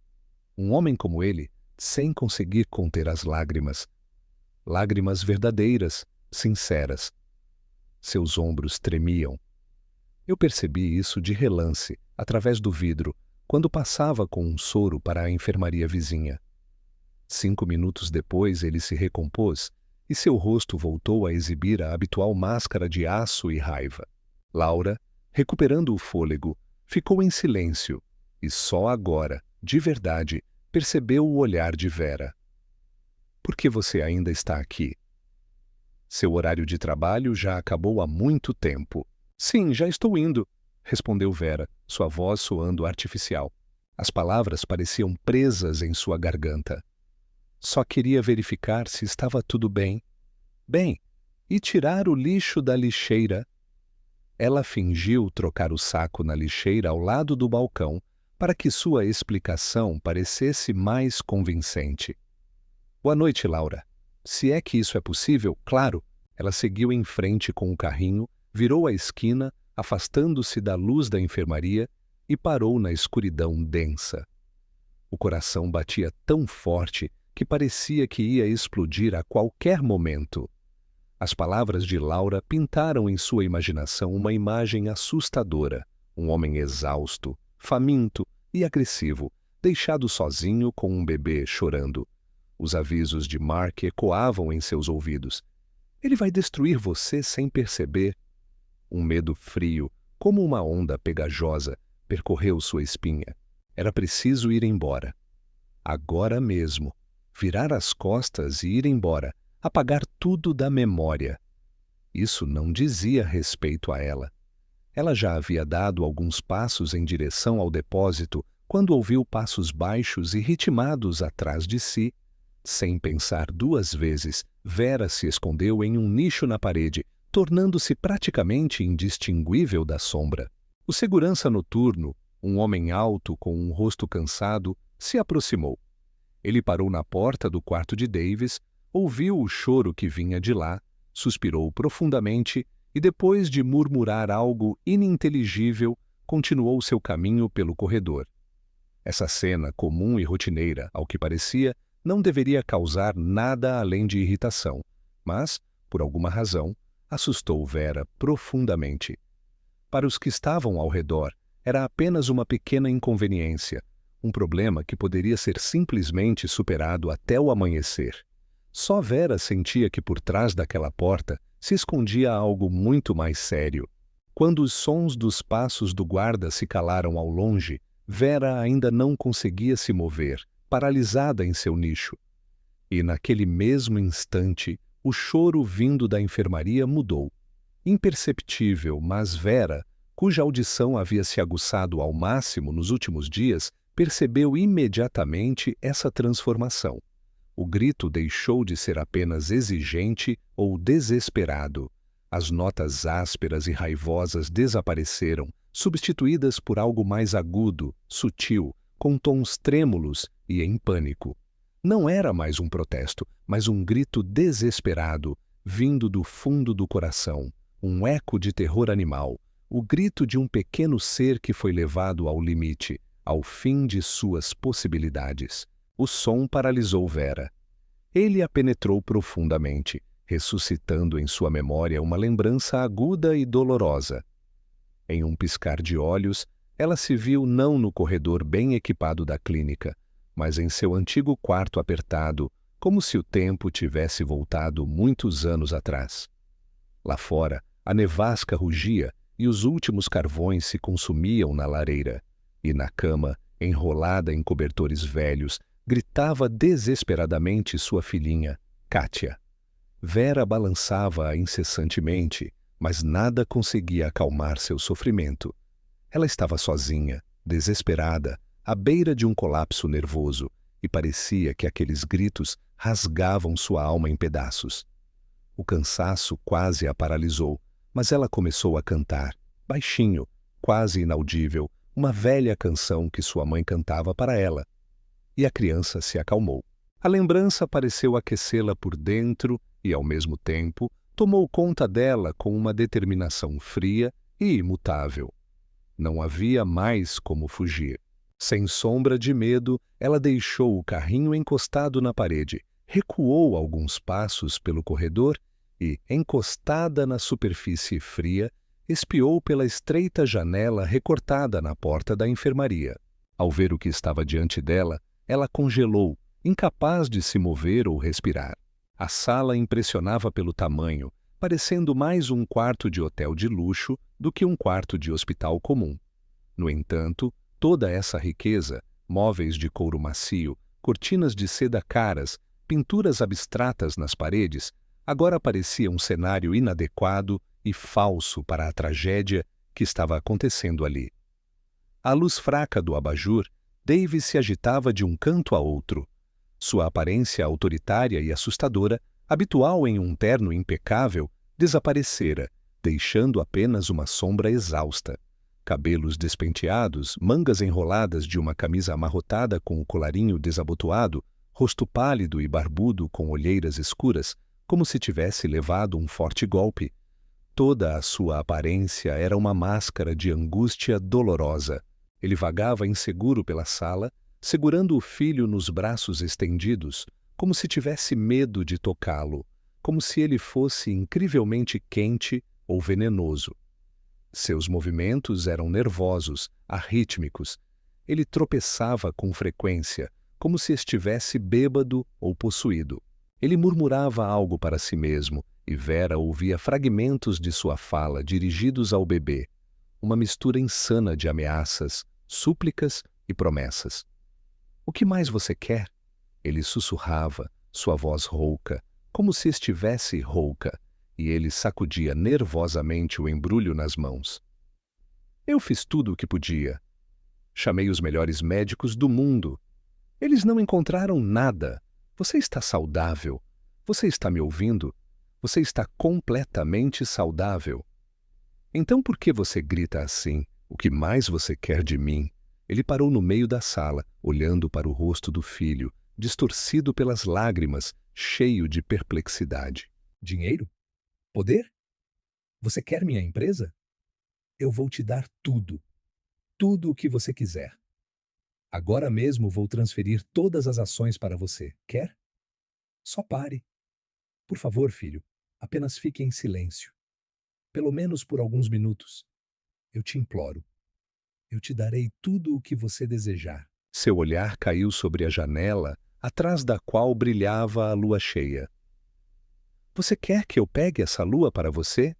[SPEAKER 1] um homem como ele, sem conseguir conter as lágrimas. Lágrimas verdadeiras, sinceras. Seus ombros tremiam. Eu percebi isso de relance, através do vidro, quando passava com um soro para a enfermaria vizinha. 5 minutos depois ele se recompôs e seu rosto voltou a exibir a habitual máscara de aço e raiva. Laura, recuperando o fôlego, ficou em silêncio e só agora, de verdade, percebeu o olhar de Vera. Por que você ainda está aqui? Seu horário de trabalho já acabou há muito tempo. Sim, já estou indo, respondeu Vera, sua voz soando artificial. As palavras pareciam presas em sua garganta. Só queria verificar se estava tudo bem. Bem, e tirar o lixo da lixeira? Ela fingiu trocar o saco na lixeira ao lado do balcão para que sua explicação parecesse mais convincente. Boa noite, Laura. Se é que isso é possível, claro. Ela seguiu em frente com o carrinho, virou a esquina, afastando-se da luz da enfermaria e parou na escuridão densa. O coração batia tão forte que parecia que ia explodir a qualquer momento. As palavras de Laura pintaram em sua imaginação uma imagem assustadora, um homem exausto, faminto e agressivo, deixado sozinho com um bebê chorando. Os avisos de Mark ecoavam em seus ouvidos. Ele vai destruir você sem perceber. Um medo frio, como uma onda pegajosa, percorreu sua espinha. Era preciso ir embora. Agora mesmo. Virar as costas e ir embora. Apagar tudo da memória. Isso não dizia respeito a ela. Ela já havia dado alguns passos em direção ao depósito quando ouviu passos baixos e ritmados atrás de si. Sem pensar 2 vezes, Vera se escondeu em um nicho na parede, tornando-se praticamente indistinguível da sombra. O segurança noturno, um homem alto com um rosto cansado, se aproximou. Ele parou na porta do quarto de Davis, ouviu o choro que vinha de lá, suspirou profundamente e, depois de murmurar algo ininteligível, continuou seu caminho pelo corredor. Essa cena comum e rotineira, ao que parecia, não deveria causar nada além de irritação, mas, por alguma razão, assustou Vera profundamente. Para os que estavam ao redor, era apenas uma pequena inconveniência, um problema que poderia ser simplesmente superado até o amanhecer. Só Vera sentia que por trás daquela porta se escondia algo muito mais sério. Quando os sons dos passos do guarda se calaram ao longe, Vera ainda não conseguia se mover, paralisada em seu nicho. E naquele mesmo instante, o choro vindo da enfermaria mudou. Imperceptível, mas Vera, cuja audição havia se aguçado ao máximo nos últimos dias, percebeu imediatamente essa transformação. O grito deixou de ser apenas exigente ou desesperado. As notas ásperas e raivosas desapareceram, substituídas por algo mais agudo, sutil, com tons trêmulos e em pânico. Não era mais um protesto, mas um grito desesperado, vindo do fundo do coração, um eco de terror animal, o grito de um pequeno ser que foi levado ao limite, ao fim de suas possibilidades. O som paralisou Vera. Ele a penetrou profundamente, ressuscitando em sua memória uma lembrança aguda e dolorosa. Em um piscar de olhos, ela se viu não no corredor bem equipado da clínica, mas em seu antigo quarto apertado, como se o tempo tivesse voltado muitos anos atrás. Lá fora, a nevasca rugia e os últimos carvões se consumiam na lareira, e na cama, enrolada em cobertores velhos, gritava desesperadamente sua filhinha, Kátia. Vera balançava-a incessantemente, mas nada conseguia acalmar seu sofrimento. Ela estava sozinha, desesperada, à beira de um colapso nervoso, e parecia que aqueles gritos rasgavam sua alma em pedaços. O cansaço quase a paralisou, mas ela começou a cantar, baixinho, quase inaudível, uma velha canção que sua mãe cantava para ela. E a criança se acalmou. A lembrança pareceu aquecê-la por dentro e, ao mesmo tempo, tomou conta dela com uma determinação fria e imutável. Não havia mais como fugir. Sem sombra de medo, ela deixou o carrinho encostado na parede, recuou alguns passos pelo corredor e, encostada na superfície fria, espiou pela estreita janela recortada na porta da enfermaria. Ao ver o que estava diante dela, ela congelou, incapaz de se mover ou respirar. A sala impressionava pelo tamanho, parecendo mais um quarto de hotel de luxo do que um quarto de hospital comum. No entanto, toda essa riqueza, móveis de couro macio, cortinas de seda caras, pinturas abstratas nas paredes, agora parecia um cenário inadequado e falso para a tragédia que estava acontecendo ali. À luz fraca do abajur, Dave se agitava de um canto a outro. Sua aparência autoritária e assustadora, habitual em um terno impecável, desaparecera, deixando apenas uma sombra exausta. Cabelos despenteados, mangas enroladas de uma camisa amarrotada com o colarinho desabotoado, rosto pálido e barbudo com olheiras escuras, como se tivesse levado um forte golpe. Toda a sua aparência era uma máscara de angústia dolorosa. Ele vagava inseguro pela sala, segurando o filho nos braços estendidos, como se tivesse medo de tocá-lo, como se ele fosse incrivelmente quente ou venenoso. Seus movimentos eram nervosos, arrítmicos. Ele tropeçava com frequência, como se estivesse bêbado ou possuído. Ele murmurava algo para si mesmo, e Vera ouvia fragmentos de sua fala dirigidos ao bebê, uma mistura insana de ameaças, súplicas e promessas. "O que mais você quer?" Ele sussurrava, sua voz rouca, como se estivesse rouca, e ele sacudia nervosamente o embrulho nas mãos. "Eu fiz tudo o que podia. Chamei os melhores médicos do mundo. Eles não encontraram nada. Você está saudável. Você está me ouvindo? Você está completamente saudável. Então por que você grita assim? O que mais você quer de mim?" Ele parou no meio da sala, olhando para o rosto do filho, distorcido pelas lágrimas, cheio de perplexidade. "Dinheiro? Poder? Você quer minha empresa? Eu vou te dar tudo. Tudo o que você quiser. Agora mesmo vou transferir todas as ações para você. Quer? Só pare. Por favor, filho, apenas fique em silêncio. Pelo menos por alguns minutos. Eu te imploro. Eu te darei tudo o que você desejar." Seu olhar caiu sobre a janela, atrás da qual brilhava a lua cheia. "Você quer que eu pegue essa lua para você?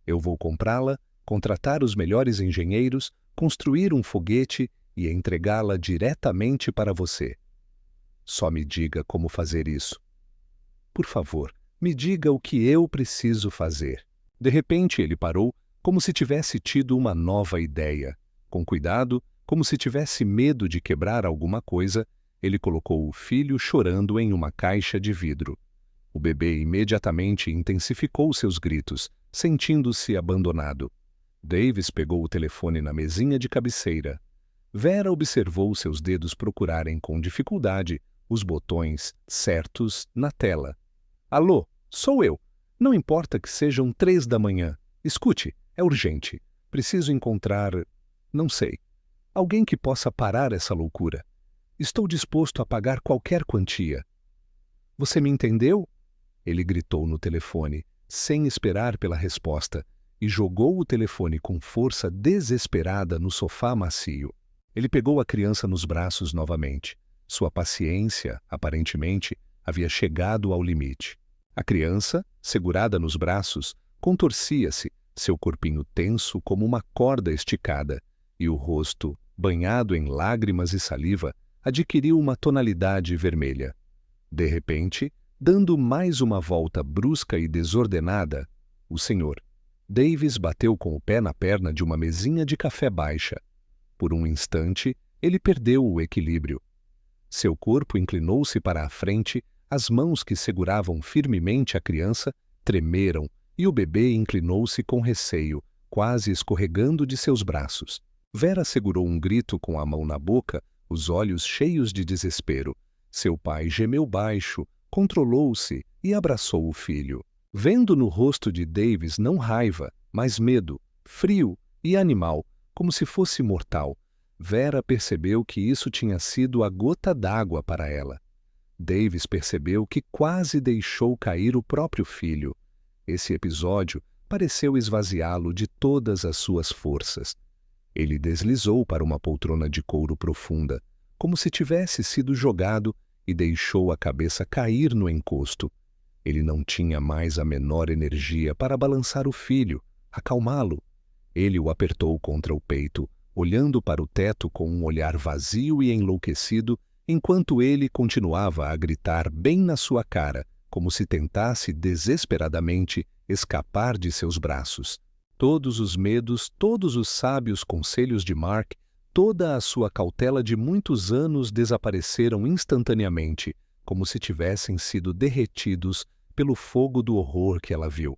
[SPEAKER 1] Eu vou comprá-la, contratar os melhores engenheiros, construir um foguete e entregá-la diretamente para você. Só me diga como fazer isso. Por favor, me diga o que eu preciso fazer." De repente ele parou, como se tivesse tido uma nova ideia. Com cuidado, Como se tivesse medo de quebrar alguma coisa, ele colocou o filho chorando em uma caixa de vidro. O bebê imediatamente intensificou seus gritos, sentindo-se abandonado. Davis pegou o telefone na mesinha de cabeceira. Vera observou seus dedos procurarem com dificuldade os botões certos na tela. Alô, sou eu. Não importa que sejam 3 da manhã. Escute, é urgente. Preciso encontrar... não sei. Alguém que possa parar essa loucura. Estou disposto a pagar qualquer quantia. Você me entendeu? Ele gritou no telefone, sem esperar pela resposta, e jogou o telefone com força desesperada no sofá macio. Ele pegou a criança nos braços novamente. Sua paciência, aparentemente, havia chegado ao limite. A criança, segurada nos braços, contorcia-se, seu corpinho tenso como uma corda esticada, e o rosto, banhado em lágrimas e saliva, adquiriu uma tonalidade vermelha. De repente, dando mais uma volta brusca e desordenada, o senhor Davis bateu com o pé na perna de uma mesinha de café baixa. Por um instante, ele perdeu o equilíbrio. Seu corpo inclinou-se para a frente, as mãos que seguravam firmemente a criança tremeram e o bebê inclinou-se com receio, quase escorregando de seus braços. Vera segurou um grito com a mão na boca, os olhos cheios de desespero. Seu pai gemeu baixo, controlou-se e abraçou o filho. Vendo no rosto de Davis não raiva, mas medo, frio e animal, como se fosse mortal, Vera percebeu que isso tinha sido a gota d'água para ela. Davis percebeu que quase deixou cair o próprio filho. Esse episódio pareceu esvaziá-lo de todas as suas forças. Ele deslizou para uma poltrona de couro profunda, como se tivesse sido jogado, e deixou a cabeça cair no encosto. Ele não tinha mais a menor energia para balançar o filho, acalmá-lo. Ele o apertou contra o peito, olhando para o teto com um olhar vazio e enlouquecido, enquanto ele continuava a gritar bem na sua cara, como se tentasse desesperadamente escapar de seus braços. Todos os medos, todos os sábios conselhos de Mark, toda a sua cautela de muitos anos desapareceram instantaneamente, como se tivessem sido derretidos pelo fogo do horror que ela viu.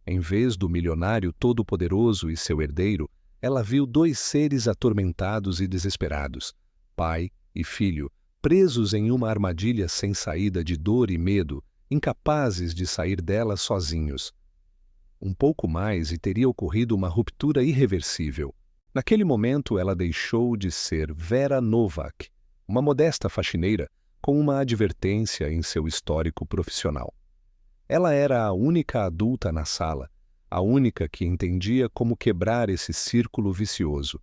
[SPEAKER 1] Em vez do milionário todo-poderoso e seu herdeiro, ela viu 2 seres atormentados e desesperados, pai e filho, presos em uma armadilha sem saída de dor e medo, incapazes de sair dela sozinhos. Um pouco mais e teria ocorrido uma ruptura irreversível. Naquele momento ela deixou de ser Vera Novak, uma modesta faxineira com uma advertência em seu histórico profissional. Ela era a única adulta na sala, a única que entendia como quebrar esse círculo vicioso.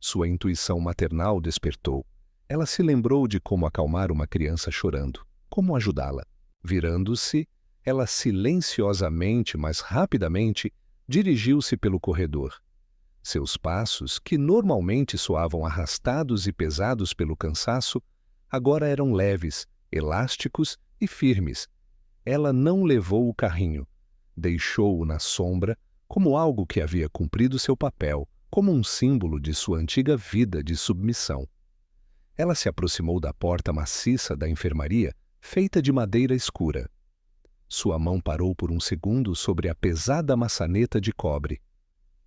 [SPEAKER 1] Sua intuição maternal despertou. Ela se lembrou de como acalmar uma criança chorando, como ajudá-la. Virando-se, ela silenciosamente, mas rapidamente, dirigiu-se pelo corredor. Seus passos, que normalmente soavam arrastados e pesados pelo cansaço, agora eram leves, elásticos e firmes. Ela não levou o carrinho. Deixou-o na sombra como algo que havia cumprido seu papel, como um símbolo de sua antiga vida de submissão. Ela se aproximou da porta maciça da enfermaria, feita de madeira escura. Sua mão parou por um segundo sobre a pesada maçaneta de cobre.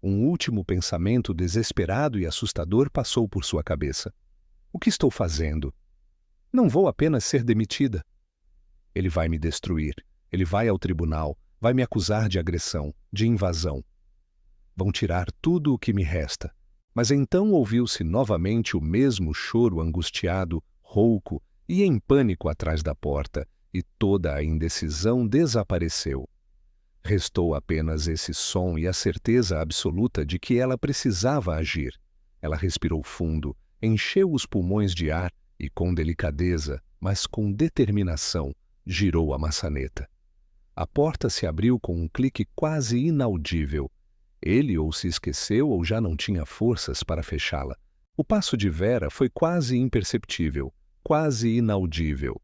[SPEAKER 1] Um último pensamento desesperado e assustador passou por sua cabeça. O que estou fazendo? Não vou apenas ser demitida. Ele vai me destruir. Ele vai ao tribunal. Vai me acusar de agressão, de invasão. Vão tirar tudo o que me resta. Mas então ouviu-se novamente o mesmo choro angustiado, rouco e em pânico atrás da porta, e toda a indecisão desapareceu. Restou apenas esse som e a certeza absoluta de que ela precisava agir. Ela respirou fundo, encheu os pulmões de ar e, com delicadeza, mas com determinação, girou a maçaneta. A porta se abriu com um clique quase inaudível. Ele ou se esqueceu ou já não tinha forças para fechá-la. O passo de Vera foi quase imperceptível, quase inaudível.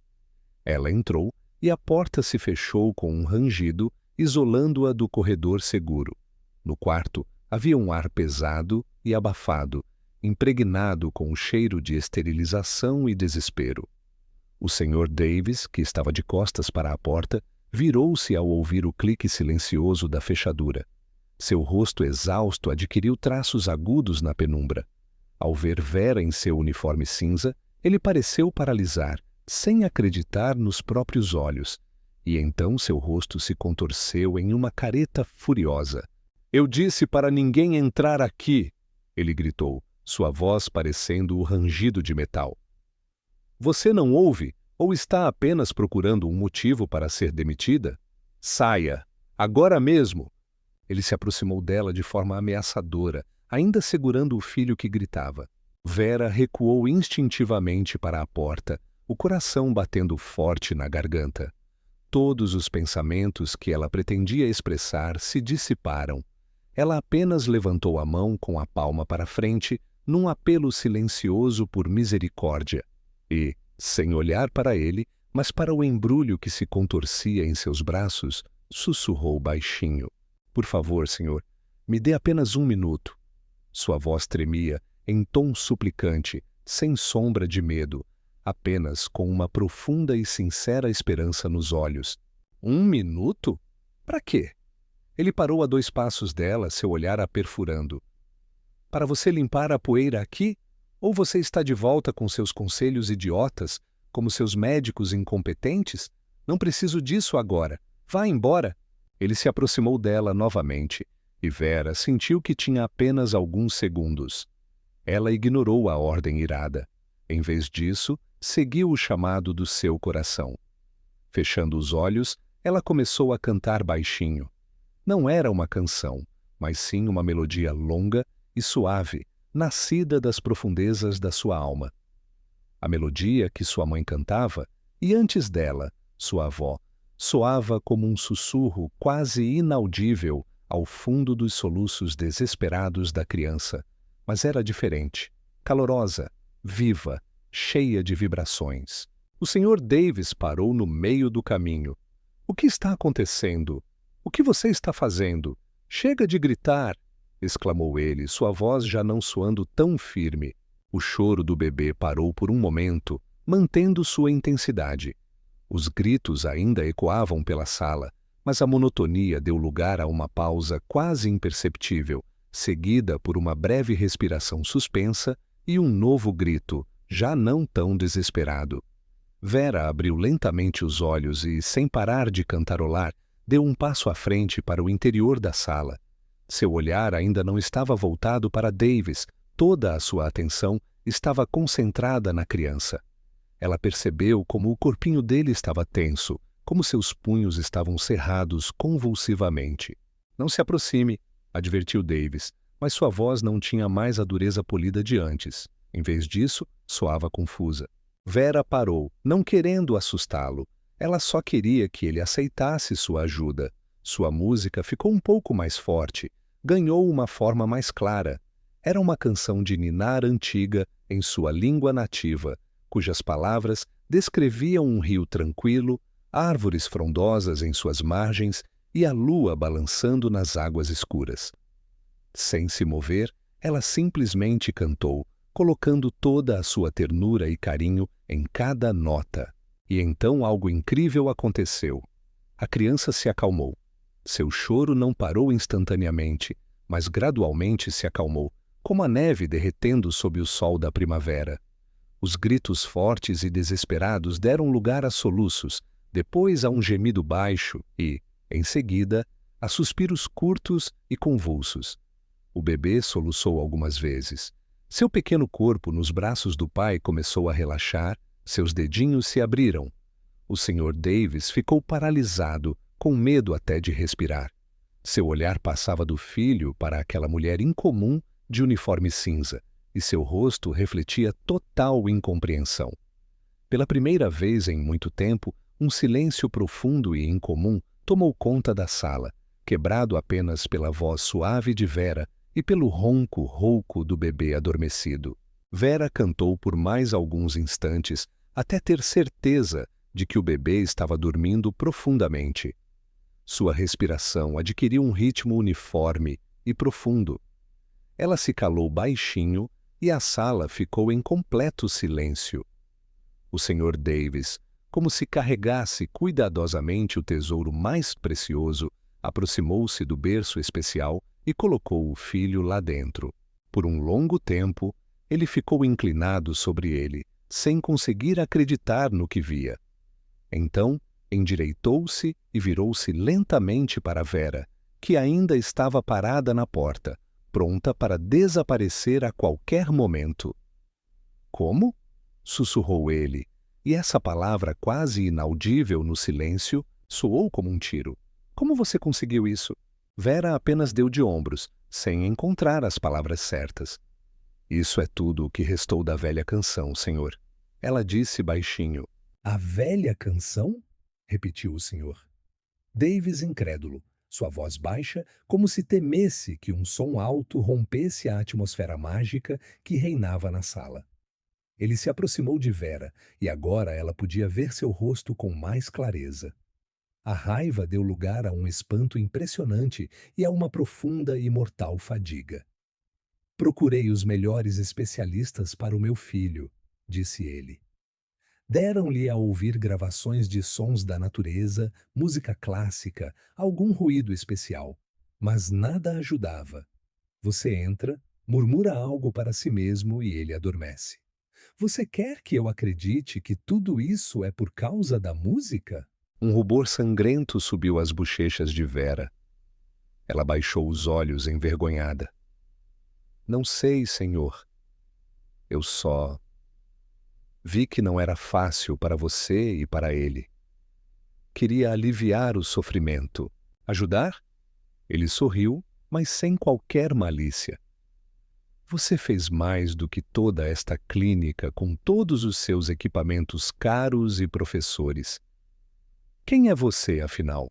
[SPEAKER 1] Ela entrou e a porta se fechou com um rangido, isolando-a do corredor seguro. No quarto havia um ar pesado e abafado, impregnado com o cheiro de esterilização e desespero. O Sr. Davis, que estava de costas para a porta, virou-se ao ouvir o clique silencioso da fechadura. Seu rosto exausto adquiriu traços agudos na penumbra. Ao ver Vera em seu uniforme cinza, ele pareceu paralisar, sem acreditar nos próprios olhos, e então seu rosto se contorceu em uma careta furiosa. "Eu disse para ninguém entrar aqui!" ele gritou, sua voz parecendo o rangido de metal. "Você não ouve ou está apenas procurando um motivo para ser demitida? Saia! Agora mesmo!" Ele se aproximou dela de forma ameaçadora, ainda segurando o filho que gritava. Vera recuou instintivamente para a porta, o coração batendo forte na garganta. Todos os pensamentos que ela pretendia expressar se dissiparam. Ela apenas levantou a mão com a palma para frente, num apelo silencioso por misericórdia, e, sem olhar para ele, mas para o embrulho que se contorcia em seus braços, sussurrou baixinho: "Por favor, senhor, me dê apenas 1 minuto." Sua voz tremia, em tom suplicante, sem sombra de medo, apenas com uma profunda e sincera esperança nos olhos. 1 minuto? Para quê? Ele parou a 2 passos dela, seu olhar a perfurando. "Para você limpar a poeira aqui? Ou você está de volta com seus conselhos idiotas, como seus médicos incompetentes? Não preciso disso agora. Vá embora." Ele se aproximou dela novamente, e Vera sentiu que tinha apenas alguns segundos. Ela ignorou a ordem irada. Em vez disso, seguiu o chamado do seu coração. Fechando os olhos, ela começou a cantar baixinho. Não era uma canção, mas sim uma melodia longa e suave, nascida das profundezas da sua alma. A melodia que sua mãe cantava, e antes dela, sua avó, soava como um sussurro quase inaudível ao fundo dos soluços desesperados da criança, mas era diferente, calorosa, viva, cheia de vibrações. O Sr. Davis parou no meio do caminho. "O que está acontecendo? O que você está fazendo? Chega de gritar!" exclamou ele, sua voz já não soando tão firme. O choro do bebê parou por um momento, mantendo sua intensidade. Os gritos ainda ecoavam pela sala, mas a monotonia deu lugar a uma pausa quase imperceptível, seguida por uma breve respiração suspensa e um novo grito, já não tão desesperado. Vera abriu lentamente os olhos e, sem parar de cantarolar, deu um passo à frente para o interior da sala. Seu olhar ainda não estava voltado para Davis, toda a sua atenção estava concentrada na criança. Ela percebeu como o corpinho dele estava tenso, como seus punhos estavam cerrados convulsivamente. "Não se aproxime", advertiu Davis, mas sua voz não tinha mais a dureza polida de antes. Em vez disso, soava confusa. Vera parou, não querendo assustá-lo. Ela só queria que ele aceitasse sua ajuda. Sua música ficou um pouco mais forte, ganhou uma forma mais clara. Era uma canção de ninar antiga em sua língua nativa, cujas palavras descreviam um rio tranquilo, árvores frondosas em suas margens e a lua balançando nas águas escuras. Sem se mover, ela simplesmente cantou, colocando toda a sua ternura e carinho em cada nota. E então algo incrível aconteceu. A criança se acalmou. Seu choro não parou instantaneamente, mas gradualmente se acalmou, como a neve derretendo sob o sol da primavera. Os gritos fortes e desesperados deram lugar a soluços, depois a um gemido baixo e, em seguida, a suspiros curtos e convulsos. O bebê soluçou algumas vezes. Seu pequeno corpo nos braços do pai começou a relaxar, seus dedinhos se abriram. O Sr. Davis ficou paralisado, com medo até de respirar. Seu olhar passava do filho para aquela mulher incomum de uniforme cinza, e seu rosto refletia total incompreensão. Pela primeira vez em muito tempo, um silêncio profundo e incomum tomou conta da sala, quebrado apenas pela voz suave de Vera e pelo ronco rouco do bebê adormecido. Vera cantou por mais alguns instantes, até ter certeza de que o bebê estava dormindo profundamente. Sua respiração adquiriu um ritmo uniforme e profundo. Ela se calou baixinho, e a sala ficou em completo silêncio. O Sr. Davis, como se carregasse cuidadosamente o tesouro mais precioso, aproximou-se do berço especial e colocou o filho lá dentro. Por um longo tempo, ele ficou inclinado sobre ele, sem conseguir acreditar no que via. Então, endireitou-se e virou-se lentamente para Vera, que ainda estava parada na porta, pronta para desaparecer a qualquer momento. Como? Sussurrou ele, e essa palavra quase inaudível no silêncio soou como um tiro. Como você conseguiu isso? Vera apenas deu de ombros, sem encontrar as palavras certas. Isso é tudo o que restou da velha canção, senhor. Ela disse baixinho. A velha canção? Repetiu o senhor. Davis incrédulo, sua voz baixa, como se temesse que um som alto rompesse a atmosfera mágica que reinava na sala. Ele se aproximou de Vera, e agora ela podia ver seu rosto com mais clareza. A raiva deu lugar a um espanto impressionante e a uma profunda e mortal fadiga. Procurei os melhores especialistas para o meu filho, disse ele. Deram-lhe a ouvir gravações de sons da natureza, música clássica, algum ruído especial. Mas nada ajudava. Você entra, murmura algo para si mesmo e ele adormece. Você quer que eu acredite que tudo isso é por causa da música? Um rubor sangrento subiu às bochechas de Vera. Ela baixou os olhos envergonhada. Não sei, senhor. Eu só vi que não era fácil para você e para ele. Queria aliviar o sofrimento. Ajudar? Ele sorriu, mas sem qualquer malícia. Você fez mais do que toda esta clínica com todos os seus equipamentos caros e professores. Quem é você, afinal?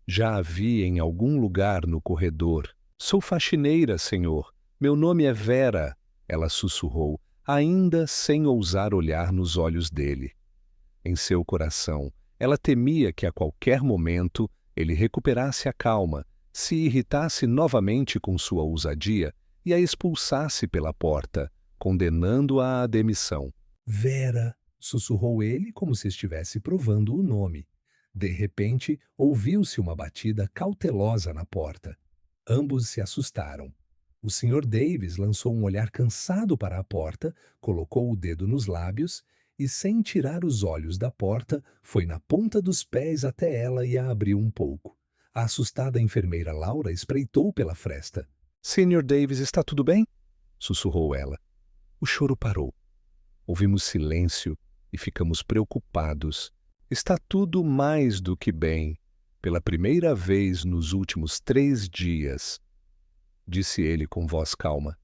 [SPEAKER 1] Já a vi em algum lugar no corredor. Sou faxineira, senhor. Meu nome é Vera, ela sussurrou, ainda sem ousar olhar nos olhos dele. Em seu coração, ela temia que a qualquer momento ele recuperasse a calma, se irritasse novamente com sua ousadia e a expulsasse pela porta, condenando-a à demissão. Vera, sussurrou ele como se estivesse provando o nome. De repente, ouviu-se uma batida cautelosa na porta. Ambos se assustaram. O Sr. Davis lançou um olhar cansado para a porta, colocou o dedo nos lábios e, sem tirar os olhos da porta, foi na ponta dos pés até ela e a abriu um pouco. A assustada enfermeira Laura espreitou pela fresta. Sr. Davis, está tudo bem? Sussurrou ela. O choro parou. Ouvimos silêncio e ficamos preocupados. Está tudo mais do que bem. Pela primeira vez nos últimos 3 dias, disse ele com voz calma.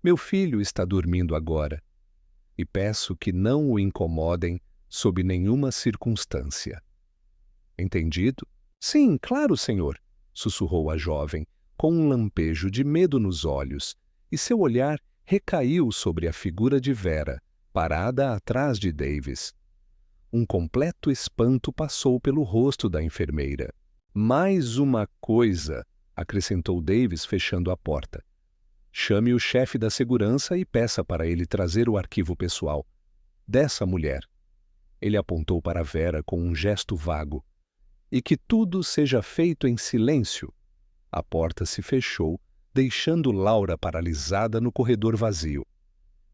[SPEAKER 1] Meu filho está dormindo agora e peço que não o incomodem sob nenhuma circunstância. Entendido? Sim, claro, senhor, sussurrou a jovem, com um lampejo de medo nos olhos, e seu olhar recaiu sobre a figura de Vera, parada atrás de Davis. Um completo espanto passou pelo rosto da enfermeira. Mais uma coisa, acrescentou Davis, fechando a porta. Chame o chefe da segurança e peça para ele trazer o arquivo pessoal dessa mulher. Ele apontou para Vera com um gesto vago. E que tudo seja feito em silêncio. A porta se fechou, deixando Laura paralisada no corredor vazio.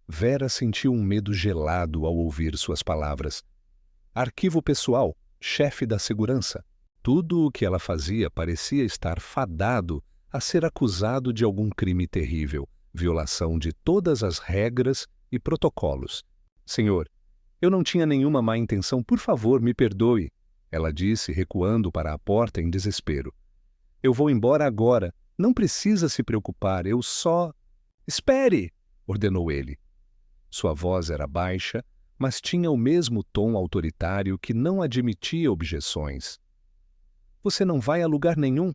[SPEAKER 1] Vera sentiu um medo gelado ao ouvir suas palavras. Arquivo pessoal, chefe da segurança. Tudo o que ela fazia parecia estar fadado a ser acusado de algum crime terrível, violação de todas as regras e protocolos. Senhor, eu não tinha nenhuma má intenção, por favor, me perdoe, ela disse, recuando para a porta em desespero. Eu vou embora agora. Não precisa se preocupar, eu só... Espere! Ordenou ele. Sua voz era baixa, mas tinha o mesmo tom autoritário que não admitia objeções. Você não vai a lugar nenhum.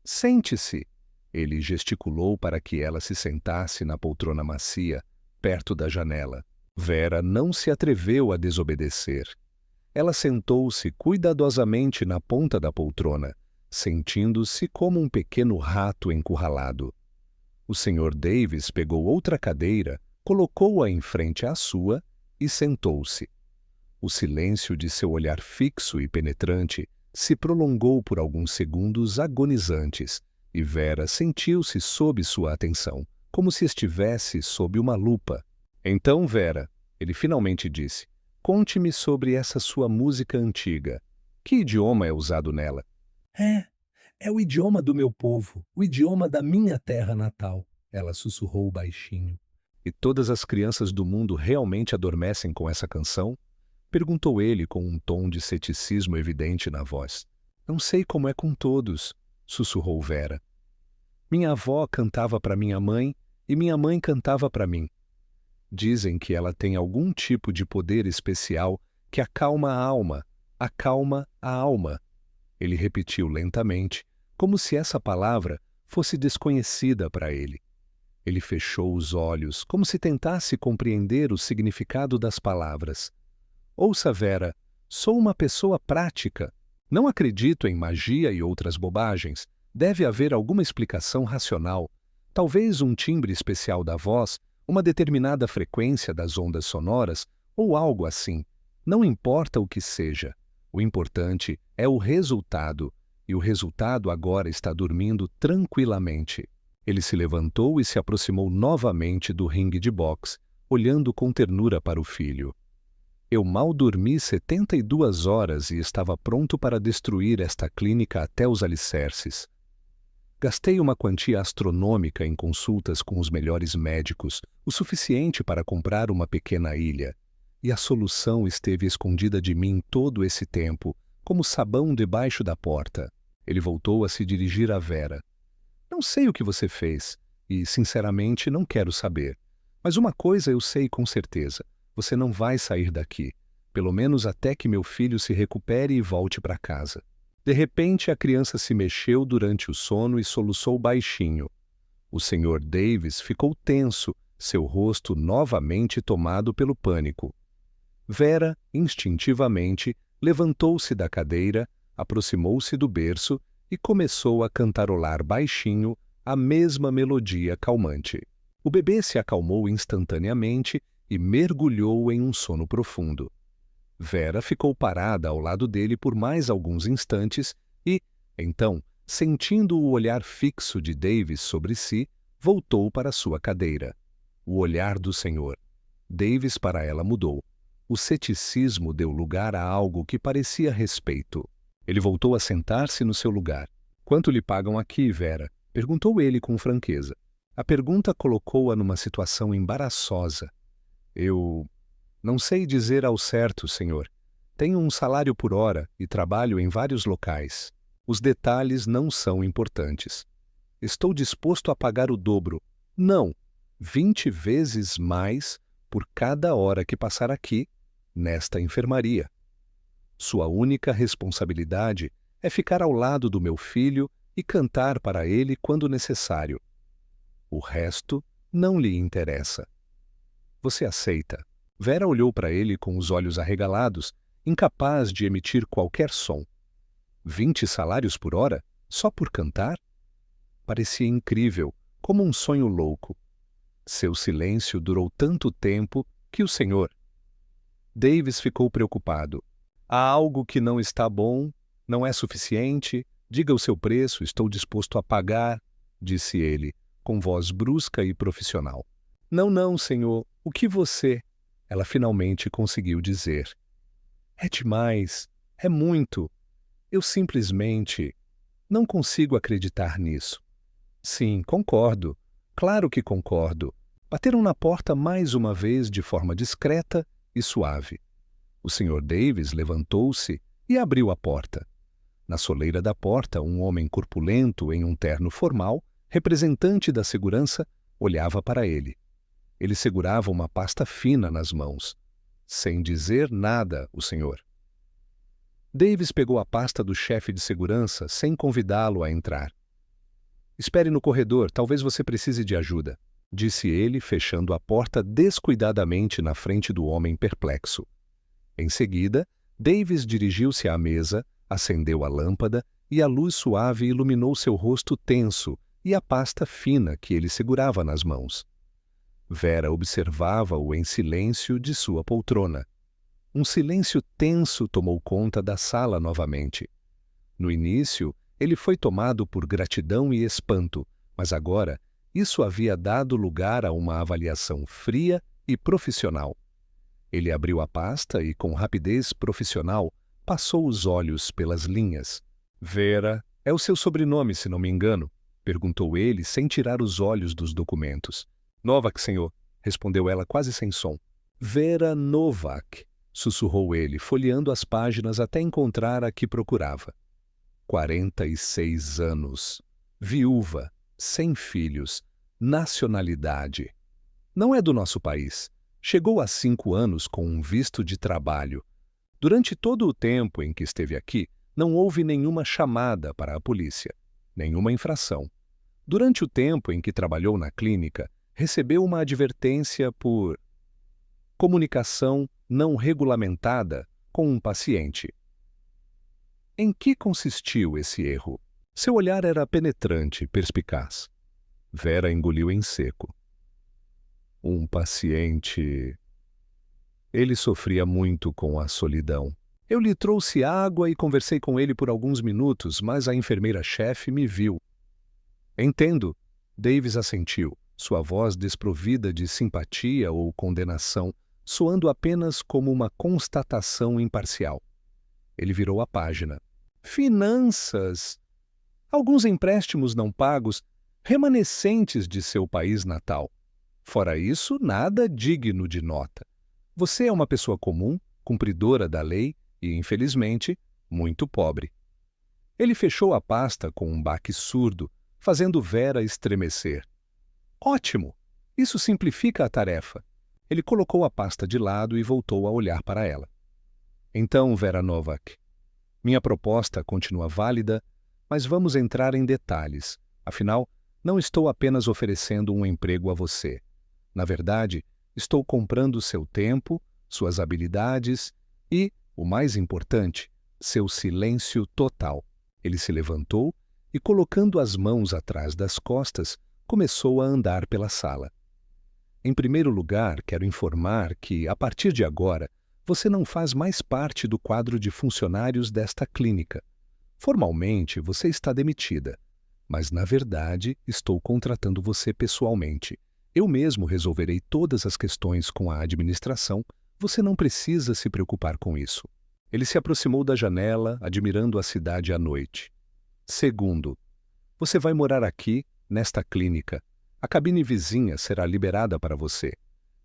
[SPEAKER 1] Sente-se! Ele gesticulou para que ela se sentasse na poltrona macia, perto da janela. Vera não se atreveu a desobedecer. Ela sentou-se cuidadosamente na ponta da poltrona, sentindo-se como um pequeno rato encurralado. O Sr. Davis pegou outra cadeira, colocou-a em frente à sua e sentou-se. O silêncio de seu olhar fixo e penetrante se prolongou por alguns segundos agonizantes, e Vera sentiu-se sob sua atenção, como se estivesse sob uma lupa. Então, Vera, ele finalmente disse, conte-me sobre essa sua música antiga. Que idioma é usado nela?
[SPEAKER 2] É o idioma do meu povo, o idioma da minha terra natal, ela sussurrou baixinho.
[SPEAKER 1] E todas as crianças do mundo realmente adormecem com essa canção? Perguntou ele com um tom de ceticismo evidente na voz. Não sei como é com todos, sussurrou Vera. Minha avó cantava para minha mãe e minha mãe cantava para mim. Dizem que ela tem algum tipo de poder especial que acalma a alma, acalma a alma. Ele repetiu lentamente, como se essa palavra fosse desconhecida para ele. Ele fechou os olhos, como se tentasse compreender o significado das palavras. Ouça, Vera, sou uma pessoa prática. Não acredito em magia e outras bobagens. Deve haver alguma explicação racional. Talvez um timbre especial da voz, uma determinada frequência das ondas sonoras ou algo assim. Não importa o que seja. O importante é o resultado, e o resultado agora está dormindo tranquilamente. Ele se levantou e se aproximou novamente do ringue de boxe, olhando com ternura para o filho. Eu mal dormi 72 horas e estava pronto para destruir esta clínica até os alicerces. Gastei uma quantia astronômica em consultas com os melhores médicos, o suficiente para comprar uma pequena ilha. E a solução esteve escondida de mim todo esse tempo, como sabão debaixo da porta. Ele voltou a se dirigir a Vera. Não sei o que você fez, e, sinceramente, não quero saber. Mas uma coisa eu sei com certeza. Você não vai sair daqui, pelo menos até que meu filho se recupere e volte para casa. De repente, a criança se mexeu durante o sono e soluçou baixinho. O Sr. Davis ficou tenso, seu rosto novamente tomado pelo pânico. Vera, instintivamente, levantou-se da cadeira, aproximou-se do berço e começou a cantarolar baixinho a mesma melodia calmante. O bebê se acalmou instantaneamente e mergulhou em um sono profundo. Vera ficou parada ao lado dele por mais alguns instantes e, então, sentindo o olhar fixo de Davis sobre si, voltou para sua cadeira. O olhar do senhor. Davis para ela mudou. O ceticismo deu lugar a algo que parecia respeito. Ele voltou a sentar-se no seu lugar. Quanto lhe pagam aqui, Vera? Perguntou ele com franqueza. A pergunta colocou-a numa situação embaraçosa. Eu não sei dizer ao certo, senhor. Tenho um salário por hora e trabalho em vários locais. Os detalhes não são importantes. Estou disposto a pagar o dobro. Não, 20 vezes mais por cada hora que passar aqui, nesta enfermaria. Sua única responsabilidade é ficar ao lado do meu filho e cantar para ele quando necessário. O resto não lhe interessa. Você aceita? Vera olhou para ele com os olhos arregalados, incapaz de emitir qualquer som. 20 salários por hora? Só por cantar? Parecia incrível, como um sonho louco. Seu silêncio durou tanto tempo que o senhor... Davis ficou preocupado. Há algo que não está bom, não é suficiente, diga o seu preço, estou disposto a pagar, disse ele, com voz brusca e profissional. Não, senhor, o que você... Ela finalmente conseguiu dizer. É demais, é muito. Eu simplesmente não consigo acreditar nisso. Sim, concordo. Claro que concordo. Bateram na porta mais uma vez de forma discreta e suave. O Sr. Davis levantou-se e abriu a porta. Na soleira da porta, um homem corpulento em um terno formal, representante da segurança, olhava para ele. Ele segurava uma pasta fina nas mãos. Sem dizer nada, o senhor. Davis pegou a pasta do chefe de segurança sem convidá-lo a entrar. Espere no corredor, talvez você precise de ajuda, disse ele, fechando a porta descuidadamente na frente do homem perplexo. Em seguida, Davis dirigiu-se à mesa, acendeu a lâmpada e a luz suave iluminou seu rosto tenso, e a pasta fina que ele segurava nas mãos. Vera observava-o em silêncio de sua poltrona. Um silêncio tenso tomou conta da sala novamente. No início, ele foi tomado por gratidão e espanto, mas agora isso havia dado lugar a uma avaliação fria e profissional. Ele abriu a pasta e, com rapidez profissional, passou os olhos pelas linhas. Vera, é o seu sobrenome, se não me engano? Perguntou ele, sem tirar os olhos dos documentos. Novak, senhor, respondeu ela quase sem som. Vera Novak, sussurrou ele, folheando as páginas até encontrar a que procurava. 46 anos. Viúva, sem filhos, nacionalidade. Não é do nosso país. Chegou há 5 anos com um visto de trabalho. Durante todo o tempo em que esteve aqui, não houve nenhuma chamada para a polícia, nenhuma infração. Durante o tempo em que trabalhou na clínica, recebeu uma advertência por comunicação não regulamentada com um paciente. Em que consistiu esse erro? Seu olhar era penetrante, perspicaz. Vera engoliu em seco. Um paciente... Ele sofria muito com a solidão. Eu lhe trouxe água e conversei com ele por alguns minutos, mas a enfermeira-chefe me viu. Entendo. Davis assentiu, sua voz desprovida de simpatia ou condenação, soando apenas como uma constatação imparcial. Ele virou a página. Finanças. Alguns empréstimos não pagos, remanescentes de seu país natal. Fora isso, nada digno de nota. Você é uma pessoa comum, cumpridora da lei e, infelizmente, muito pobre. Ele fechou a pasta com um baque surdo, fazendo Vera estremecer. Ótimo! Isso simplifica a tarefa. Ele colocou a pasta de lado e voltou a olhar para ela. Então, Vera Novak, minha proposta continua válida, mas vamos entrar em detalhes. Afinal, não estou apenas oferecendo um emprego a você. Na verdade, estou comprando seu tempo, suas habilidades e, o mais importante, seu silêncio total. Ele se levantou e, colocando as mãos atrás das costas, começou a andar pela sala. Em primeiro lugar, quero informar que, a partir de agora, você não faz mais parte do quadro de funcionários desta clínica. Formalmente, você está demitida, mas, na verdade, estou contratando você pessoalmente. Eu mesmo resolverei todas as questões com a administração. Você não precisa se preocupar com isso. Ele se aproximou da janela, admirando a cidade à noite. Segundo, você vai morar aqui, nesta clínica. A cabine vizinha será liberada para você.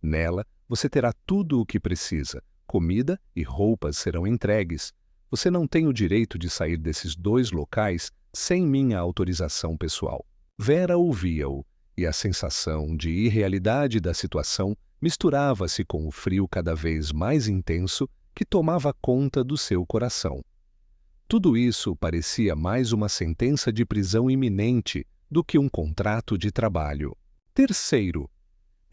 [SPEAKER 1] Nela, você terá tudo o que precisa. Comida e roupas serão entregues. Você não tem o direito de sair desses 2 locais sem minha autorização pessoal. Vera ouvia-o, e a sensação de irrealidade da situação misturava-se com o frio cada vez mais intenso que tomava conta do seu coração. Tudo isso parecia mais uma sentença de prisão iminente do que um contrato de trabalho. Terceiro,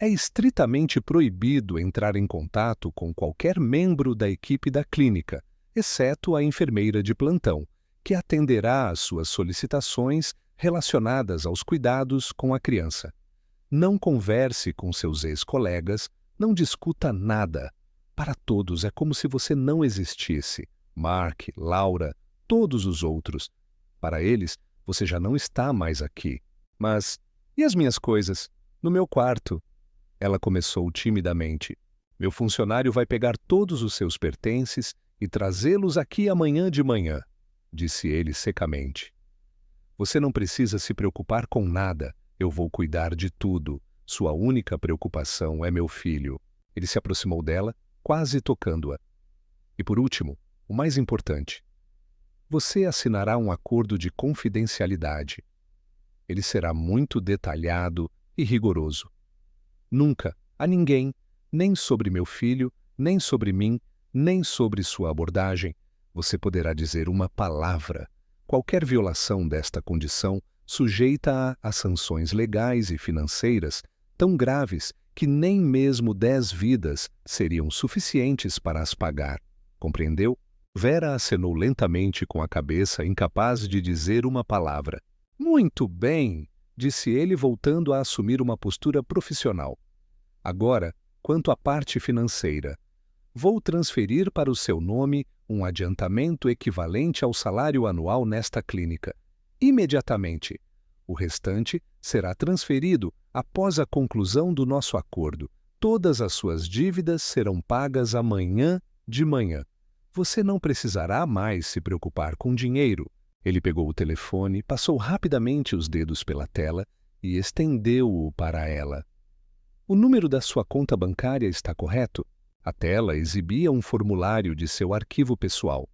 [SPEAKER 1] é estritamente proibido entrar em contato com qualquer membro da equipe da clínica, exceto a enfermeira de plantão, que atenderá às suas solicitações relacionadas aos cuidados com a criança. Não converse com seus ex-colegas, não discuta nada. Para todos é como se você não existisse. Mark, Laura, todos os outros. Para eles, você já não está mais aqui. Mas, e as minhas coisas? No meu quarto. Ela começou timidamente. Meu funcionário vai pegar todos os seus pertences e trazê-los aqui amanhã de manhã, disse ele secamente. Você não precisa se preocupar com nada. Eu vou cuidar de tudo. Sua única preocupação é meu filho. Ele se aproximou dela, quase tocando-a. E por último, o mais importante. Você assinará um acordo de confidencialidade. Ele será muito detalhado e rigoroso. Nunca, a ninguém, nem sobre meu filho, nem sobre mim, nem sobre sua abordagem, você poderá dizer uma palavra. Qualquer violação desta condição sujeita-a a sanções legais e financeiras tão graves que nem mesmo 10 vidas seriam suficientes para as pagar. Compreendeu? Vera acenou lentamente com a cabeça, incapaz de dizer uma palavra. Muito bem! disse ele, voltando a assumir uma postura profissional. Agora, quanto à parte financeira, vou transferir para o seu nome um adiantamento equivalente ao salário anual nesta clínica, imediatamente. O restante será transferido após a conclusão do nosso acordo. Todas as suas dívidas serão pagas amanhã de manhã. Você não precisará mais se preocupar com dinheiro. Ele pegou o telefone, passou rapidamente os dedos pela tela e estendeu-o para ela. O número da sua conta bancária está correto? A tela exibia um formulário de seu arquivo pessoal.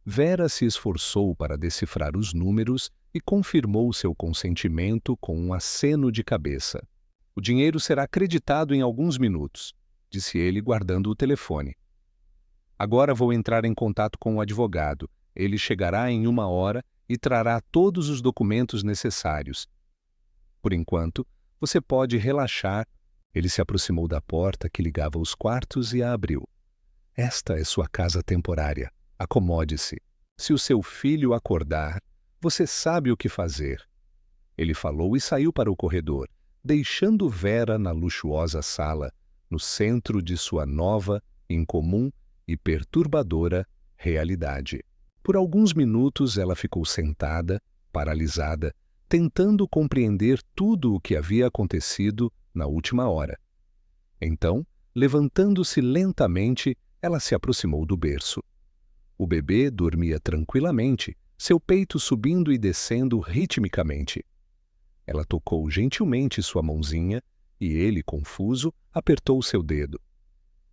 [SPEAKER 1] Vera se esforçou para decifrar os números e confirmou seu consentimento com um aceno de cabeça. O dinheiro será creditado em alguns minutos, disse ele, guardando o telefone. Agora vou entrar em contato com o advogado. Ele chegará em 1 hora e trará todos os documentos necessários. Por enquanto, você pode relaxar. Ele se aproximou da porta que ligava os quartos e a abriu. Esta é sua casa temporária. Acomode-se. Se o seu filho acordar, você sabe o que fazer. Ele falou e saiu para o corredor, deixando Vera na luxuosa sala, no centro de sua nova, incomum e perturbadora realidade. Por alguns minutos ela ficou sentada, paralisada, tentando compreender tudo o que havia acontecido na última hora. Então, levantando-se lentamente, ela se aproximou do berço. O bebê dormia tranquilamente, seu peito subindo e descendo ritmicamente. Ela tocou gentilmente sua mãozinha e ele, confuso, apertou seu dedo.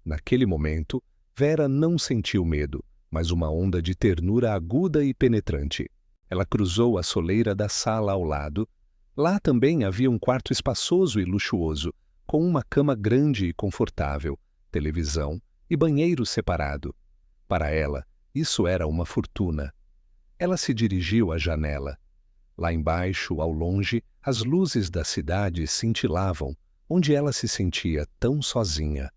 [SPEAKER 1] Naquele momento, Vera não sentiu medo, mas uma onda de ternura aguda e penetrante. Ela cruzou a soleira da sala ao lado. Lá também havia um quarto espaçoso e luxuoso, com uma cama grande e confortável, televisão e banheiro separado. Para ela, isso era uma fortuna. Ela se dirigiu à janela. Lá embaixo, ao longe, as luzes da cidade cintilavam, onde ela se sentia tão sozinha.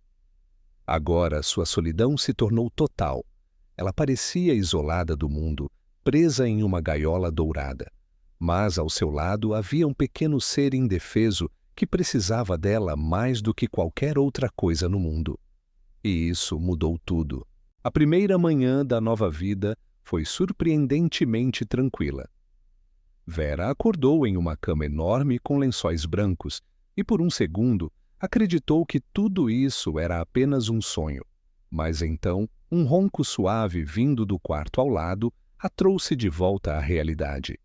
[SPEAKER 1] Agora sua solidão se tornou total. Ela parecia isolada do mundo, presa em uma gaiola dourada. Mas ao seu lado havia um pequeno ser indefeso que precisava dela mais do que qualquer outra coisa no mundo. E isso mudou tudo. A primeira manhã da nova vida foi surpreendentemente tranquila. Vera acordou em uma cama enorme com lençóis brancos e, por um segundo, acreditou que tudo isso era apenas um sonho. Mas então, um ronco suave vindo do quarto ao lado a trouxe de volta à realidade.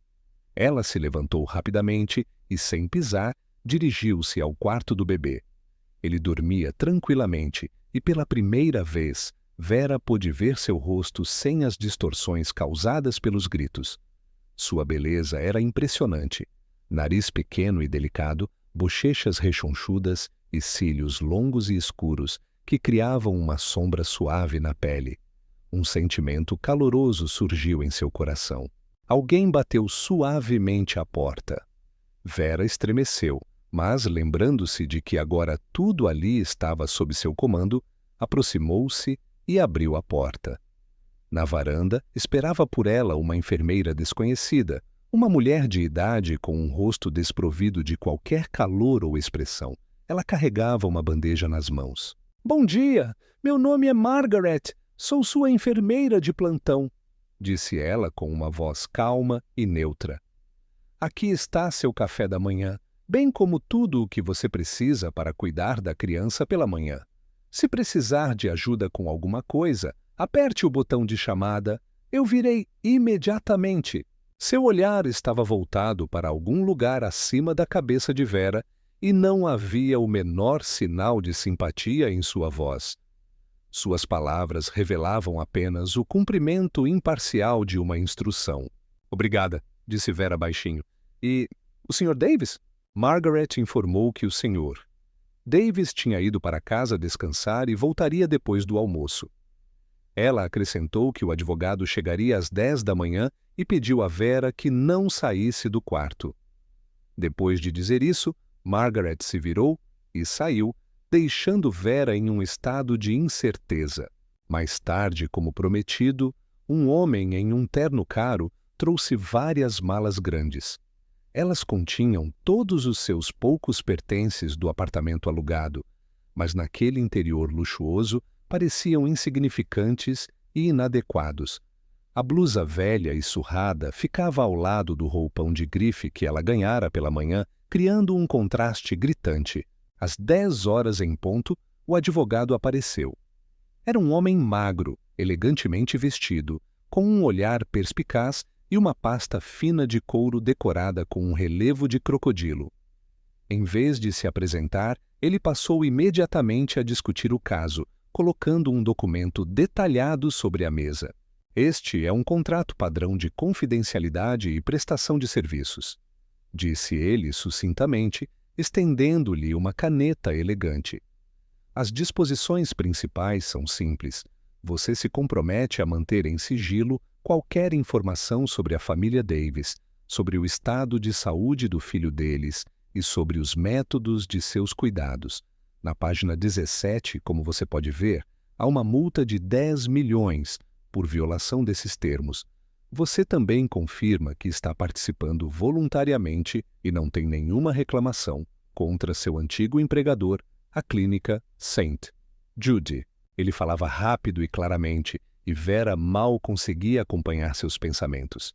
[SPEAKER 1] Ela se levantou rapidamente e, sem pisar, dirigiu-se ao quarto do bebê. Ele dormia tranquilamente e, pela primeira vez, Vera pôde ver seu rosto sem as distorções causadas pelos gritos. Sua beleza era impressionante. Nariz pequeno e delicado, bochechas rechonchudas e cílios longos e escuros que criavam uma sombra suave na pele. Um sentimento caloroso surgiu em seu coração. Alguém bateu suavemente à porta. Vera estremeceu, mas, lembrando-se de que agora tudo ali estava sob seu comando, aproximou-se e abriu a porta. Na varanda, esperava por ela uma enfermeira desconhecida, uma mulher de idade com um rosto desprovido de qualquer calor ou expressão. Ela carregava uma bandeja nas mãos. "Bom dia! Meu nome é Margaret. Sou sua enfermeira de plantão", disse ela com uma voz calma e neutra. "Aqui está seu café da manhã, bem como tudo o que você precisa para cuidar da criança pela manhã. Se precisar de ajuda com alguma coisa, aperte o botão de chamada. Eu virei imediatamente." Seu olhar estava voltado para algum lugar acima da cabeça de Vera e não havia o menor sinal de simpatia em sua voz. Suas palavras revelavam apenas o cumprimento imparcial de uma instrução. "Obrigada", disse Vera baixinho. "E o Sr. Davis?" Margaret informou que o senhor. Davis tinha ido para casa descansar e voltaria depois do almoço. Ela acrescentou que o advogado chegaria às 10 da manhã e pediu a Vera que não saísse do quarto. Depois de dizer isso, Margaret se virou e saiu, deixando Vera em um estado de incerteza. Mais tarde, como prometido, um homem em um terno caro trouxe várias malas grandes. Elas continham todos os seus poucos pertences do apartamento alugado, mas naquele interior luxuoso pareciam insignificantes e inadequados. A blusa velha e surrada ficava ao lado do roupão de grife que ela ganhara pela manhã, criando um contraste gritante. Às 10 horas em ponto, o advogado apareceu. Era um homem magro, elegantemente vestido, com um olhar perspicaz e uma pasta fina de couro decorada com um relevo de crocodilo. Em vez de se apresentar, ele passou imediatamente a discutir o caso, colocando um documento detalhado sobre a mesa. Este é um contrato padrão de confidencialidade e prestação de serviços, disse ele sucintamente, estendendo-lhe uma caneta elegante. As disposições principais são simples. Você se compromete a manter em sigilo qualquer informação sobre a família Davis, sobre o estado de saúde do filho deles e sobre os métodos de seus cuidados. Na página 17, como você pode ver, há uma multa de 10 milhões por violação desses termos. Você também confirma que está participando voluntariamente e não tem nenhuma reclamação contra seu antigo empregador, a clínica St. Jude. Ele falava rápido e claramente, e Vera mal conseguia acompanhar seus pensamentos.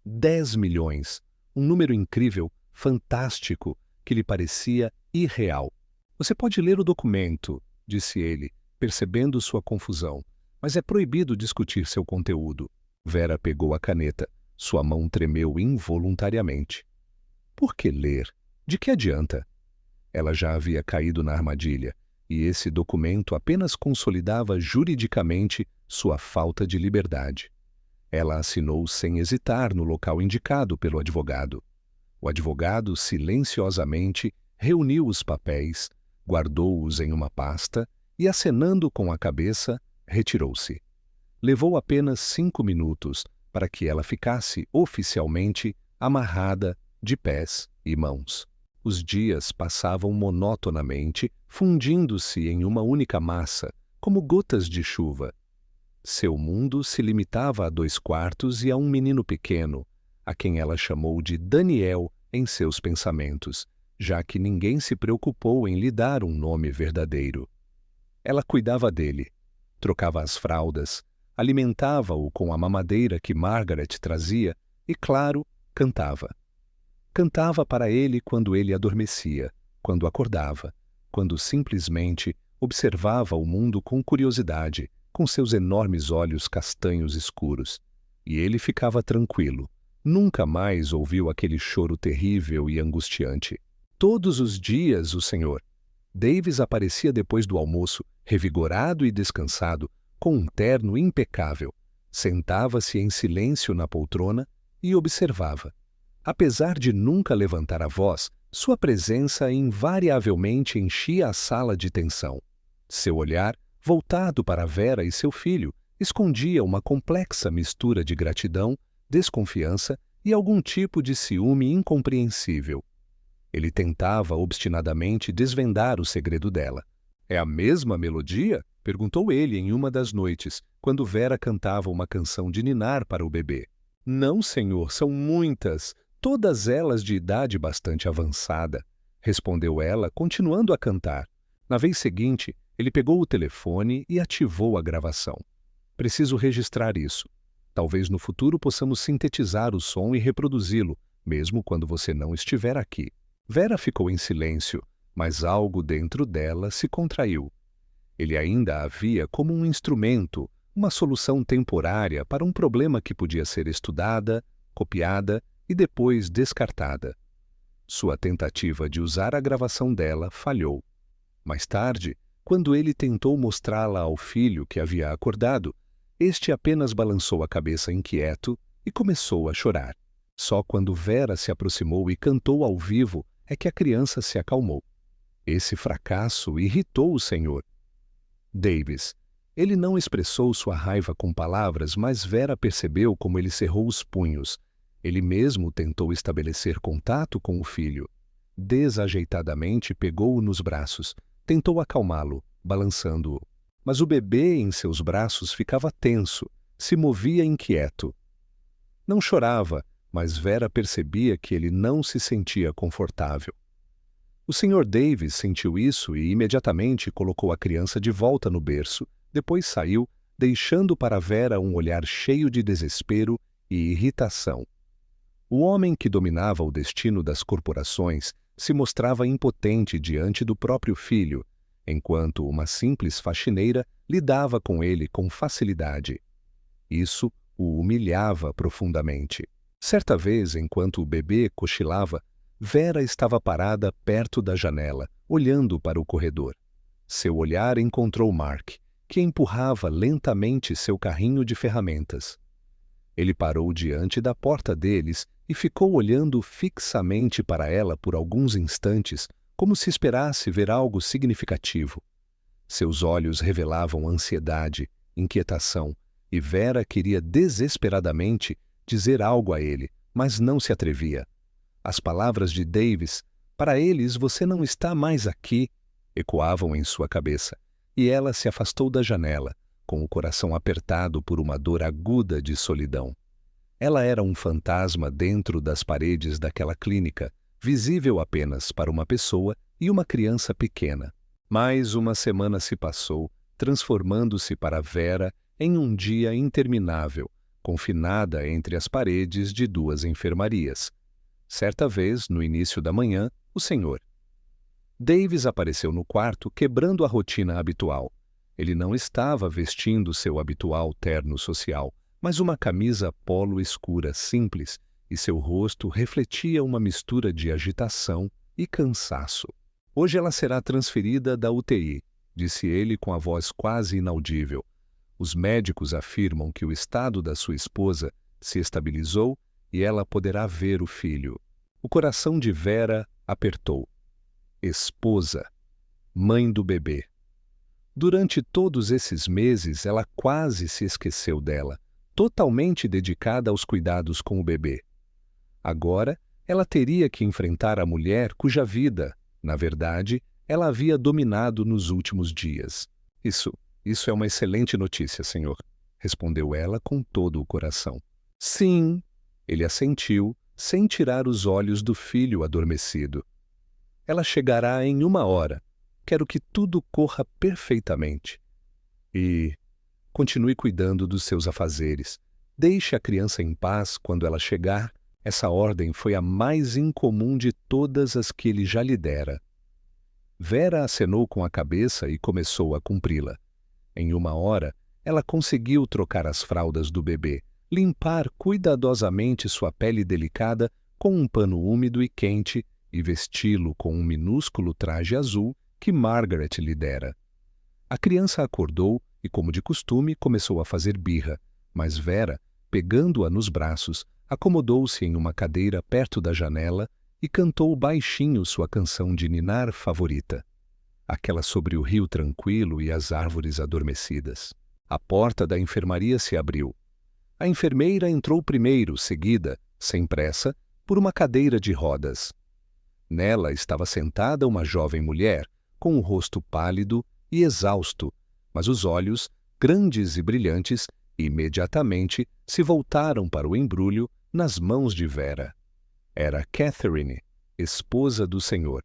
[SPEAKER 1] 10 milhões, um número incrível, fantástico, que lhe parecia irreal. Você pode ler o documento, disse ele, percebendo sua confusão, mas é proibido discutir seu conteúdo. Vera pegou a caneta. Sua mão tremeu involuntariamente. Por que ler? De que adianta? Ela já havia caído na armadilha, e esse documento apenas consolidava juridicamente sua falta de liberdade. Ela assinou sem hesitar no local indicado pelo advogado. O advogado, silenciosamente, reuniu os papéis, guardou-os em uma pasta e, acenando com a cabeça, retirou-se. Levou apenas 5 minutos para que ela ficasse oficialmente amarrada de pés e mãos. Os dias passavam monotonamente, fundindo-se em uma única massa, como gotas de chuva. Seu mundo se limitava a 2 quartos e a um menino pequeno, a quem ela chamou de Daniel em seus pensamentos, já que ninguém se preocupou em lhe dar um nome verdadeiro. Ela cuidava dele, trocava as fraldas, alimentava-o com a mamadeira que Margaret trazia e, claro, cantava. Cantava para ele quando ele adormecia, quando acordava, quando simplesmente observava o mundo com curiosidade, com seus enormes olhos castanhos escuros. E ele ficava tranquilo. Nunca mais ouviu aquele choro terrível e angustiante. Todos os dias, o senhor. Davis aparecia depois do almoço, revigorado e descansado, com um terno impecável. Sentava-se em silêncio na poltrona e observava. Apesar de nunca levantar a voz, sua presença invariavelmente enchia a sala de tensão. Seu olhar, voltado para Vera e seu filho, escondia uma complexa mistura de gratidão, desconfiança e algum tipo de ciúme incompreensível. Ele tentava obstinadamente desvendar o segredo dela. "É a mesma melodia?" perguntou ele em uma das noites, quando Vera cantava uma canção de ninar para o bebê. "Não, senhor, são muitas, todas elas de idade bastante avançada", respondeu ela, continuando a cantar. Na vez seguinte, ele pegou o telefone e ativou a gravação. "Preciso registrar isso. Talvez no futuro possamos sintetizar o som e reproduzi-lo, mesmo quando você não estiver aqui." Vera ficou em silêncio, mas algo dentro dela se contraiu. Ele ainda a via como um instrumento, uma solução temporária para um problema que podia ser estudada, copiada e depois descartada. Sua tentativa de usar a gravação dela falhou. Mais tarde, quando ele tentou mostrá-la ao filho que havia acordado, este apenas balançou a cabeça inquieto e começou a chorar. Só quando Vera se aproximou e cantou ao vivo é que a criança se acalmou. Esse fracasso irritou o senhor Davis. Ele não expressou sua raiva com palavras, mas Vera percebeu como ele cerrou os punhos. Ele mesmo tentou estabelecer contato com o filho. Desajeitadamente pegou-o nos braços, tentou acalmá-lo, balançando-o. Mas o bebê em seus braços ficava tenso, se movia inquieto. Não chorava, mas Vera percebia que ele não se sentia confortável. O Sr. Davis sentiu isso e imediatamente colocou a criança de volta no berço, depois saiu, deixando para Vera um olhar cheio de desespero e irritação. O homem que dominava o destino das corporações se mostrava impotente diante do próprio filho, enquanto uma simples faxineira lidava com ele com facilidade. Isso o humilhava profundamente. Certa vez, enquanto o bebê cochilava, Vera estava parada perto da janela, olhando para o corredor. Seu olhar encontrou Mark, que empurrava lentamente seu carrinho de ferramentas. Ele parou diante da porta deles e ficou olhando fixamente para ela por alguns instantes, como se esperasse ver algo significativo. Seus olhos revelavam ansiedade, inquietação, e Vera queria desesperadamente dizer algo a ele, mas não se atrevia. As palavras de Davis, "Para eles você não está mais aqui", ecoavam em sua cabeça, e ela se afastou da janela, com o coração apertado por uma dor aguda de solidão. Ela era um fantasma dentro das paredes daquela clínica, visível apenas para uma pessoa e uma criança pequena. Mais uma semana se passou, transformando-se para Vera em um dia interminável, confinada entre as paredes de 2 enfermarias. Certa vez, no início da manhã, o Sr. Davis apareceu no quarto, quebrando a rotina habitual. Ele não estava vestindo seu habitual terno social, mas uma camisa polo escura simples, e seu rosto refletia uma mistura de agitação e cansaço. "Hoje ela será transferida da UTI", disse ele com a voz quase inaudível. "Os médicos afirmam que o estado da sua esposa se estabilizou e ela poderá ver o filho." O coração de Vera apertou. Esposa, mãe do bebê. Durante todos esses meses, ela quase se esqueceu dela, totalmente dedicada aos cuidados com o bebê. Agora, ela teria que enfrentar a mulher cuja vida, na verdade, ela havia dominado nos últimos dias. Isso é uma excelente notícia, senhor", respondeu ela com todo o coração. "Sim", ele assentiu, sem tirar os olhos do filho adormecido. "Ela chegará em 1 hora. Quero que tudo corra perfeitamente. E continue cuidando dos seus afazeres. Deixe a criança em paz quando ela chegar." Essa ordem foi a mais incomum de todas as que ele já lhe dera. Vera acenou com a cabeça e começou a cumpri-la. Em 1 hora, ela conseguiu trocar as fraldas do bebê, limpar cuidadosamente sua pele delicada com um pano úmido e quente e vesti-lo com um minúsculo traje azul que Margaret lhe dera. A criança acordou e, como de costume, começou a fazer birra, mas Vera, pegando-a nos braços, acomodou-se em uma cadeira perto da janela e cantou baixinho sua canção de ninar favorita, aquela sobre o rio tranquilo e as árvores adormecidas. A porta da enfermaria se abriu. A enfermeira entrou primeiro, seguida, sem pressa, por uma cadeira de rodas. Nela estava sentada uma jovem mulher, com o rosto pálido e exausto, mas os olhos, grandes e brilhantes, imediatamente se voltaram para o embrulho nas mãos de Vera. Era Catherine, esposa do Sr.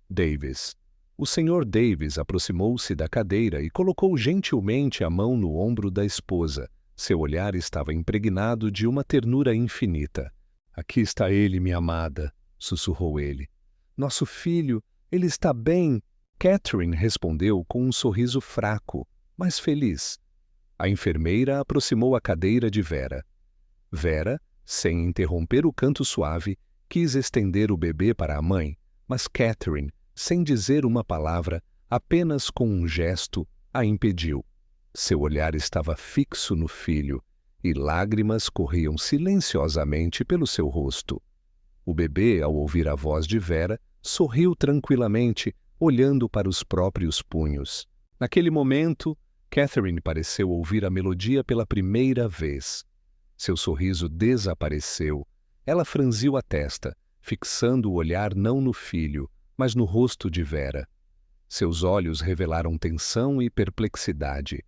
[SPEAKER 1] Davis. O Sr. Davis aproximou-se da cadeira e colocou gentilmente a mão no ombro da esposa. Seu olhar estava impregnado de uma ternura infinita. "Aqui está ele, minha amada", sussurrou ele. "Nosso filho, ele está bem." Catherine respondeu com um sorriso fraco, mas feliz. A enfermeira aproximou a cadeira de Vera. Vera, sem interromper o canto suave, quis estender o bebê para a mãe, mas Catherine, sem dizer uma palavra, apenas com um gesto, a impediu. Seu olhar estava fixo no filho, e lágrimas corriam silenciosamente pelo seu rosto. O bebê, ao ouvir a voz de Vera, sorriu tranquilamente, olhando para os próprios punhos. Naquele momento, Catherine pareceu ouvir a melodia pela primeira vez. Seu sorriso desapareceu. Ela franziu a testa, fixando o olhar não no filho, mas no rosto de Vera. Seus olhos revelaram tensão e perplexidade.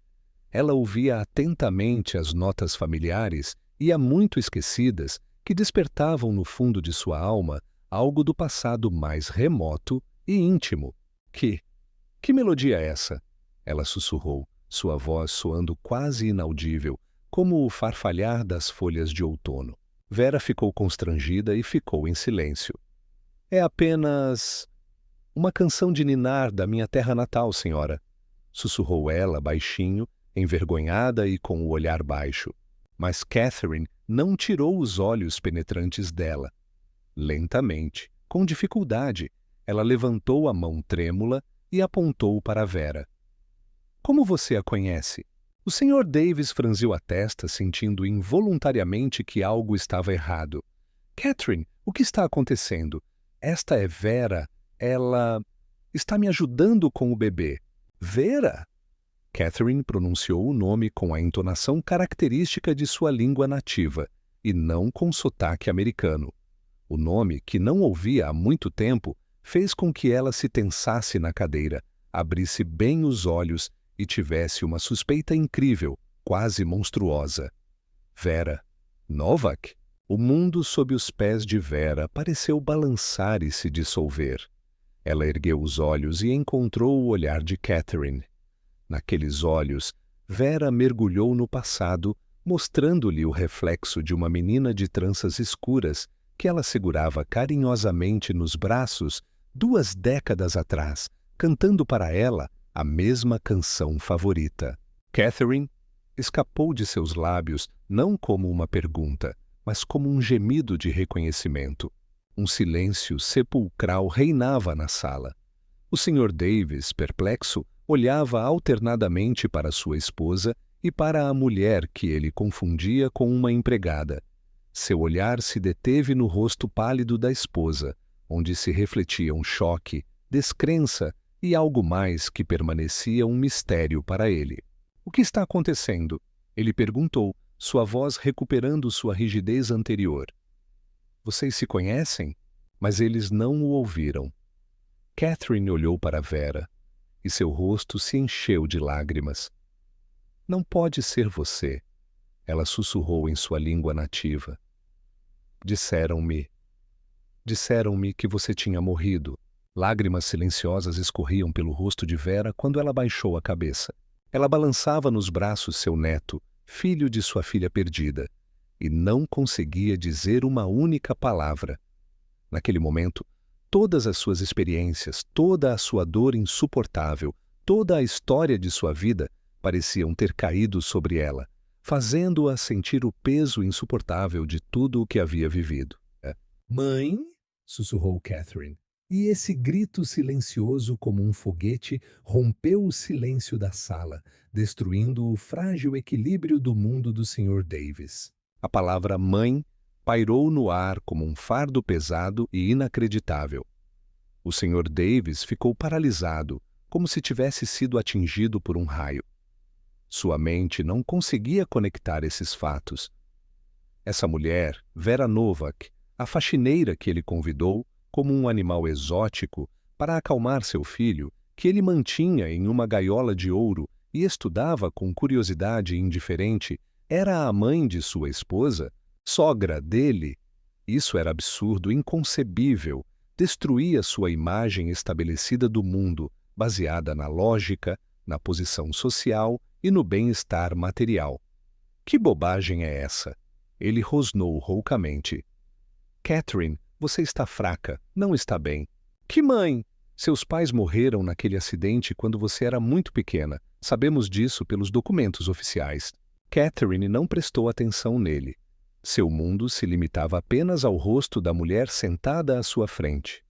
[SPEAKER 1] Ela ouvia atentamente as notas familiares e, há muito esquecidas, que despertavam no fundo de sua alma algo do passado mais remoto e íntimo. Que melodia é essa? Ela sussurrou, sua voz soando quase inaudível, como o farfalhar das folhas de outono. Vera ficou constrangida e ficou em silêncio. É apenas uma canção de ninar da minha terra natal, senhora, sussurrou ela baixinho, envergonhada e com o olhar baixo. Mas Catherine não tirou os olhos penetrantes dela. Lentamente, com dificuldade, ela levantou a mão trêmula e apontou para Vera. Como você a conhece? O Sr. Davis franziu a testa, sentindo involuntariamente que algo estava errado. Catherine, o que está acontecendo? Esta é Vera. Ela está me ajudando com o bebê. Vera? Catherine pronunciou o nome com a entonação característica de sua língua nativa, e não com sotaque americano. O nome, que não ouvia há muito tempo, fez com que ela se tensasse na cadeira, abrisse bem os olhos e tivesse uma suspeita incrível, quase monstruosa. Vera. Novak? O mundo sob os pés de Vera pareceu balançar e se dissolver. Ela ergueu os olhos e encontrou o olhar de Catherine. Naqueles olhos, Vera mergulhou no passado, mostrando-lhe o reflexo de uma menina de tranças escuras que ela segurava carinhosamente nos braços 2 décadas atrás, cantando para ela a mesma canção favorita. Catherine escapou de seus lábios não como uma pergunta, mas como um gemido de reconhecimento. Um silêncio sepulcral reinava na sala. O Sr. Davis, perplexo, olhava alternadamente para sua esposa e para a mulher que ele confundia com uma empregada. Seu olhar se deteve no rosto pálido da esposa, onde se refletiam choque, descrença e algo mais que permanecia um mistério para ele. — O que está acontecendo? Ele perguntou, sua voz recuperando sua rigidez anterior. Vocês se conhecem? Mas eles não o ouviram. Catherine olhou para Vera, e seu rosto se encheu de lágrimas. Não pode ser você, ela sussurrou em sua língua nativa. Disseram-me que você tinha morrido. Lágrimas silenciosas escorriam pelo rosto de Vera quando ela baixou a cabeça. Ela balançava nos braços seu neto, filho de sua filha perdida, e não conseguia dizer uma única palavra. Naquele momento, todas as suas experiências, toda a sua dor insuportável, toda a história de sua vida pareciam ter caído sobre ela, fazendo-a sentir o peso insuportável de tudo o que havia vivido.
[SPEAKER 2] Mãe? Sussurrou Catherine. E esse grito silencioso como um foguete rompeu o silêncio da sala, destruindo o frágil equilíbrio do mundo do Sr. Davis.
[SPEAKER 1] A palavra mãe pairou no ar como um fardo pesado e inacreditável. O Sr. Davis ficou paralisado, como se tivesse sido atingido por um raio. Sua mente não conseguia conectar esses fatos. Essa mulher, Vera Novak, a faxineira que ele convidou, como um animal exótico, para acalmar seu filho, que ele mantinha em uma gaiola de ouro e estudava com curiosidade indiferente, era a mãe de sua esposa, sogra dele. Isso era absurdo, inconcebível, destruía sua imagem estabelecida do mundo, baseada na lógica, na posição social e no bem-estar material. Que bobagem é essa? Ele rosnou roucamente. Catherine, você está fraca, não está bem. Que mãe? Seus pais morreram naquele acidente quando você era muito pequena. Sabemos disso pelos documentos oficiais. Catherine não prestou atenção nele. Seu mundo se limitava apenas ao rosto da mulher sentada à sua frente.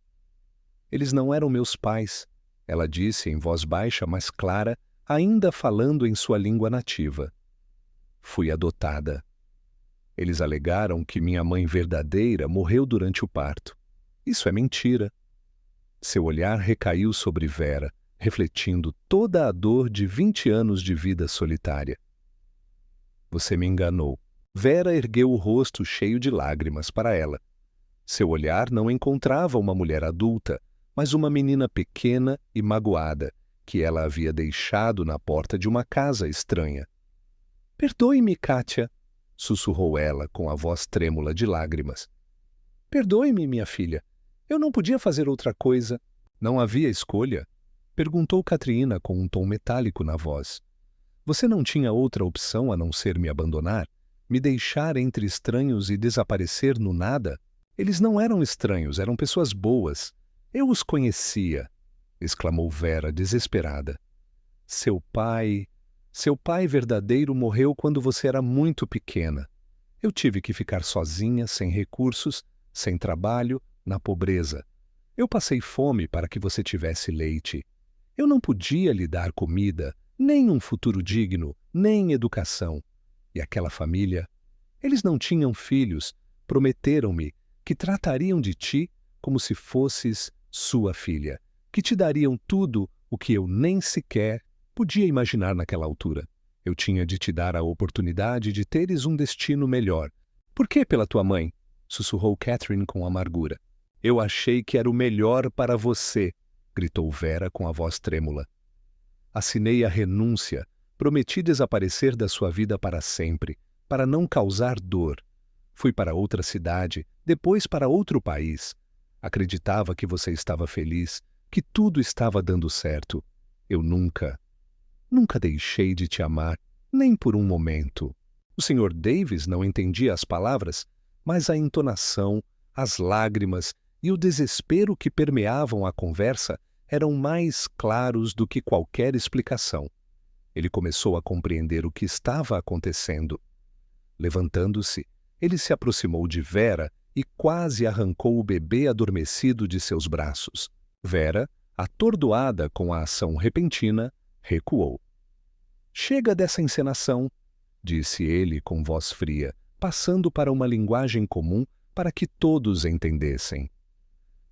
[SPEAKER 1] Eles não eram meus pais, ela disse em voz baixa, mas clara, ainda falando em sua língua nativa. Fui adotada. Eles alegaram que minha mãe verdadeira morreu durante o parto. Isso é mentira. Seu olhar recaiu sobre Vera, refletindo toda a dor de 20 anos de vida solitária. Você me enganou. Vera ergueu o rosto cheio de lágrimas para ela. Seu olhar não encontrava uma mulher adulta, mas uma menina pequena e magoada, que ela havia deixado na porta de uma casa estranha. Perdoe-me, Kátia. sussurrou ela com a voz trêmula de lágrimas. Perdoe-me, minha filha. Eu não podia fazer outra coisa. Não havia escolha? Perguntou Katrina com um tom metálico na voz. Você não tinha outra opção a não ser me abandonar? Me deixar entre estranhos e desaparecer no nada? Eles não eram estranhos, eram pessoas boas. Eu os conhecia, exclamou Vera, desesperada. Seu pai verdadeiro morreu quando você era muito pequena. Eu tive que ficar sozinha, sem recursos, sem trabalho, na pobreza. Eu passei fome para que você tivesse leite. Eu não podia lhe dar comida, nem um futuro digno, nem educação. E aquela família? Eles não tinham filhos, prometeram-me que tratariam de ti como se fosses sua filha, que te dariam tudo o que eu nem sequer podia imaginar naquela altura. Eu tinha de te dar a oportunidade de teres um destino melhor. Por que pela tua mãe? Sussurrou Catherine com amargura. Eu achei que era o melhor para você, gritou Vera com a voz trêmula. Assinei a renúncia, prometi desaparecer da sua vida para sempre, para não causar dor. Fui para outra cidade, depois para outro país. Acreditava que você estava feliz, que tudo estava dando certo. Eu nunca deixei de te amar, nem por um momento. O Sr. Davis não entendia as palavras, mas a entonação, as lágrimas e o desespero que permeavam a conversa eram mais claros do que qualquer explicação. Ele começou a compreender o que estava acontecendo. Levantando-se, ele se aproximou de Vera e quase arrancou o bebê adormecido de seus braços. Vera, atordoada com a ação repentina, recuou. Chega dessa encenação, disse ele com voz fria, passando para uma linguagem comum para que todos entendessem.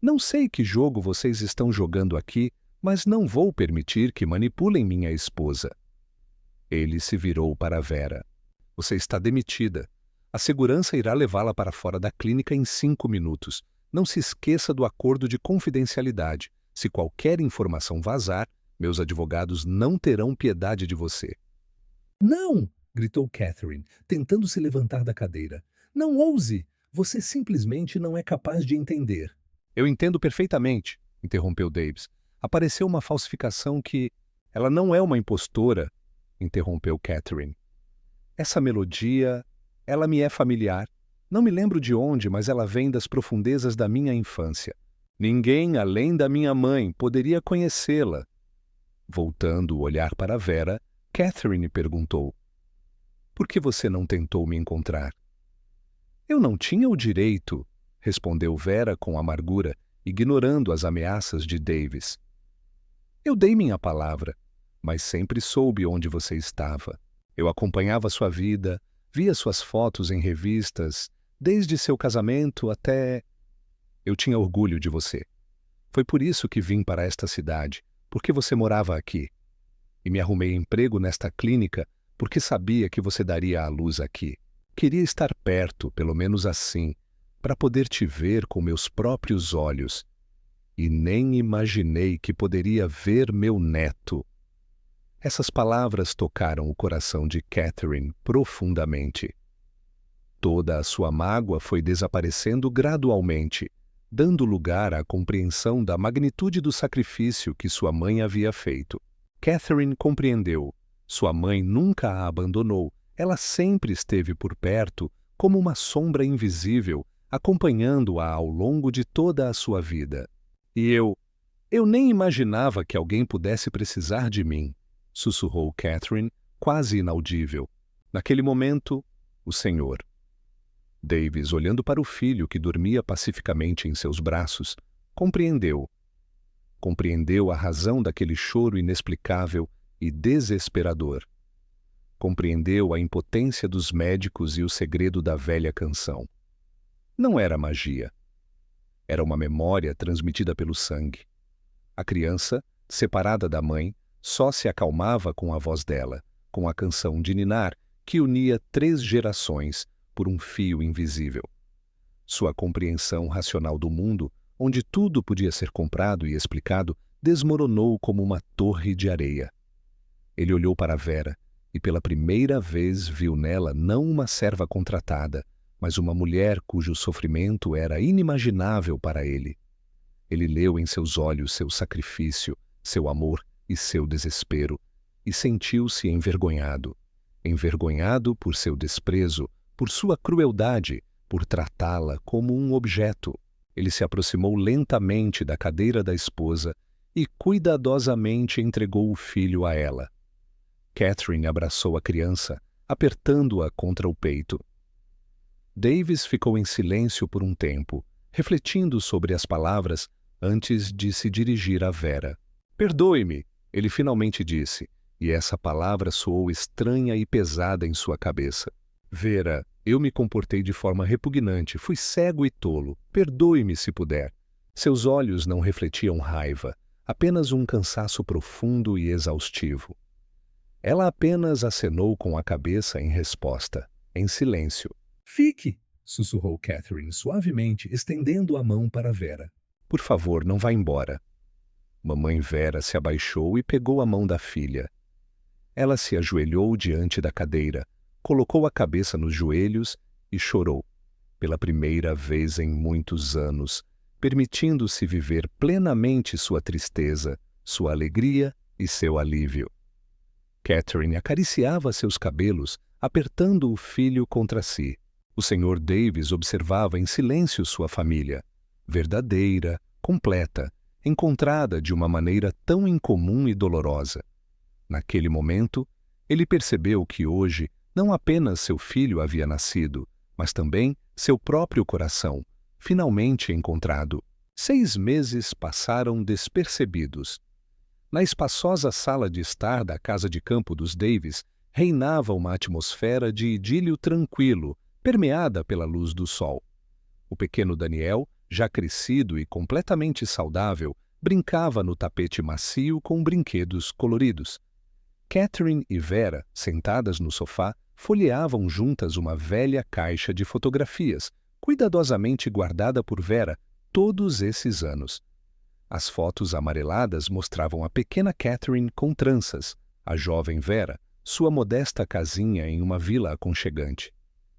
[SPEAKER 1] Não sei que jogo vocês estão jogando aqui, mas não vou permitir que manipulem minha esposa. Ele se virou para Vera. Você está demitida. A segurança irá levá-la para fora da clínica em 5 minutos. Não se esqueça do acordo de confidencialidade. Se qualquer informação vazar, meus advogados não terão piedade de você.
[SPEAKER 2] Não! Gritou Catherine, tentando se levantar da cadeira. Não ouse! Você simplesmente não é capaz de entender.
[SPEAKER 1] Eu entendo perfeitamente, interrompeu Davis. Apareceu uma falsificação que... Ela não é uma impostora, interrompeu Catherine. Essa melodia, ela me é familiar. Não me lembro de onde, mas ela vem das profundezas da minha infância. Ninguém, além da minha mãe, poderia conhecê-la. Voltando o olhar para Vera, Catherine perguntou. Por que você não tentou me encontrar? Eu não tinha o direito, respondeu Vera com amargura, ignorando as ameaças de Davis. Eu dei minha palavra, mas sempre soube onde você estava. Eu acompanhava sua vida, via suas fotos em revistas, desde seu casamento até... Eu tinha orgulho de você. Foi por isso que vim para esta cidade, porque você morava aqui. E me arrumei emprego nesta clínica porque sabia que você daria à luz aqui. Queria estar perto, pelo menos assim, para poder te ver com meus próprios olhos. E nem imaginei que poderia ver meu neto. Essas palavras tocaram o coração de Catherine profundamente. Toda a sua mágoa foi desaparecendo gradualmente, dando lugar à compreensão da magnitude do sacrifício que sua mãe havia feito. Catherine compreendeu. Sua mãe nunca a abandonou. Ela sempre esteve por perto, como uma sombra invisível, acompanhando-a ao longo de toda a sua vida. E eu nem imaginava que alguém pudesse precisar de mim, sussurrou Catherine, quase inaudível. Naquele momento, o Senhor. Davis, olhando para o filho que dormia pacificamente em seus braços, compreendeu. Compreendeu a razão daquele choro inexplicável e desesperador. Compreendeu a impotência dos médicos e o segredo da velha canção. Não era magia. Era uma memória transmitida pelo sangue. A criança, separada da mãe, só se acalmava com a voz dela, com a canção de ninar que unia 3 gerações por um fio invisível. Sua compreensão racional do mundo, onde tudo podia ser comprado e explicado, desmoronou como uma torre de areia. Ele olhou para Vera, e pela primeira vez viu nela não uma serva contratada, mas uma mulher cujo sofrimento era inimaginável para ele. Ele leu em seus olhos seu sacrifício, seu amor e seu desespero, e sentiu-se envergonhado. Envergonhado por seu desprezo, por sua crueldade, por tratá-la como um objeto. Ele se aproximou lentamente da cadeira da esposa e cuidadosamente entregou o filho a ela. Catherine abraçou a criança, apertando-a contra o peito. Davis ficou em silêncio por um tempo, refletindo sobre as palavras antes de se dirigir a Vera. "Perdoe-me", ele finalmente disse, e essa palavra soou estranha e pesada em sua cabeça. "Vera, eu me comportei de forma repugnante, fui cego e tolo. Perdoe-me se puder." Seus olhos não refletiam raiva, apenas um cansaço profundo e exaustivo. Ela apenas acenou com a cabeça em resposta, em silêncio.
[SPEAKER 2] Fique, sussurrou Catherine suavemente, estendendo a mão para Vera.
[SPEAKER 1] "Por favor, não vá embora." Mamãe Vera se abaixou e pegou a mão da filha. Ela se ajoelhou diante da cadeira, colocou a cabeça nos joelhos e chorou, pela primeira vez em muitos anos, permitindo-se viver plenamente sua tristeza, sua alegria e seu alívio. Catherine acariciava seus cabelos, apertando o filho contra si. O Sr. Davis observava em silêncio sua família, verdadeira, completa, encontrada de uma maneira tão incomum e dolorosa. Naquele momento, ele percebeu que hoje não apenas seu filho havia nascido, mas também seu próprio coração, finalmente encontrado. 6 meses passaram despercebidos. Na espaçosa sala de estar da casa de campo dos Davis, reinava uma atmosfera de idílio tranquilo, permeada pela luz do sol. O pequeno Daniel, já crescido e completamente saudável, brincava no tapete macio com brinquedos coloridos. Catherine e Vera, sentadas no sofá, folheavam juntas uma velha caixa de fotografias, cuidadosamente guardada por Vera todos esses anos. As fotos amareladas mostravam a pequena Catherine com tranças, a jovem Vera, sua modesta casinha em uma vila aconchegante.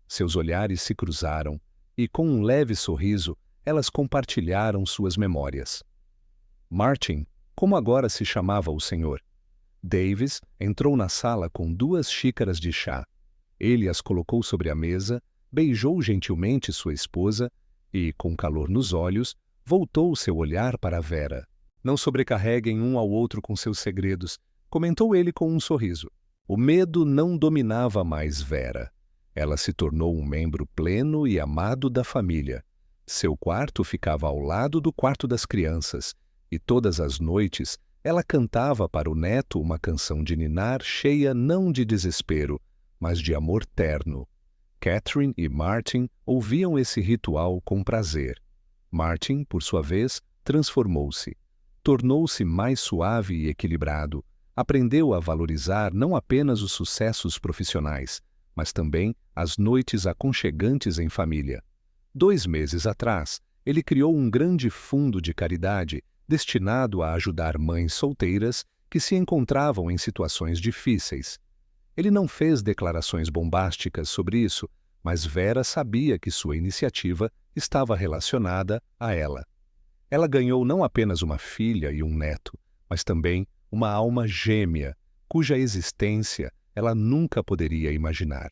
[SPEAKER 1] Seus olhares se cruzaram e, com um leve sorriso, elas compartilharam suas memórias. Martin, como agora se chamava o senhor, Davis entrou na sala com 2 xícaras de chá. Ele as colocou sobre a mesa, beijou gentilmente sua esposa e, com calor nos olhos, voltou seu olhar para Vera. "Não sobrecarreguem um ao outro com seus segredos", comentou ele com um sorriso. O medo não dominava mais Vera. Ela se tornou um membro pleno e amado da família. Seu quarto ficava ao lado do quarto das crianças, e todas as noites ela cantava para o neto uma canção de ninar cheia não de desespero, mas de amor terno. Catherine e Martin ouviam esse ritual com prazer. Martin, por sua vez, transformou-se. Tornou-se mais suave e equilibrado. Aprendeu a valorizar não apenas os sucessos profissionais, mas também as noites aconchegantes em família. 2 meses atrás, ele criou um grande fundo de caridade destinado a ajudar mães solteiras que se encontravam em situações difíceis. Ele não fez declarações bombásticas sobre isso, mas Vera sabia que sua iniciativa estava relacionada a ela. Ela ganhou não apenas uma filha e um neto, mas também uma alma gêmea, cuja existência ela nunca poderia imaginar.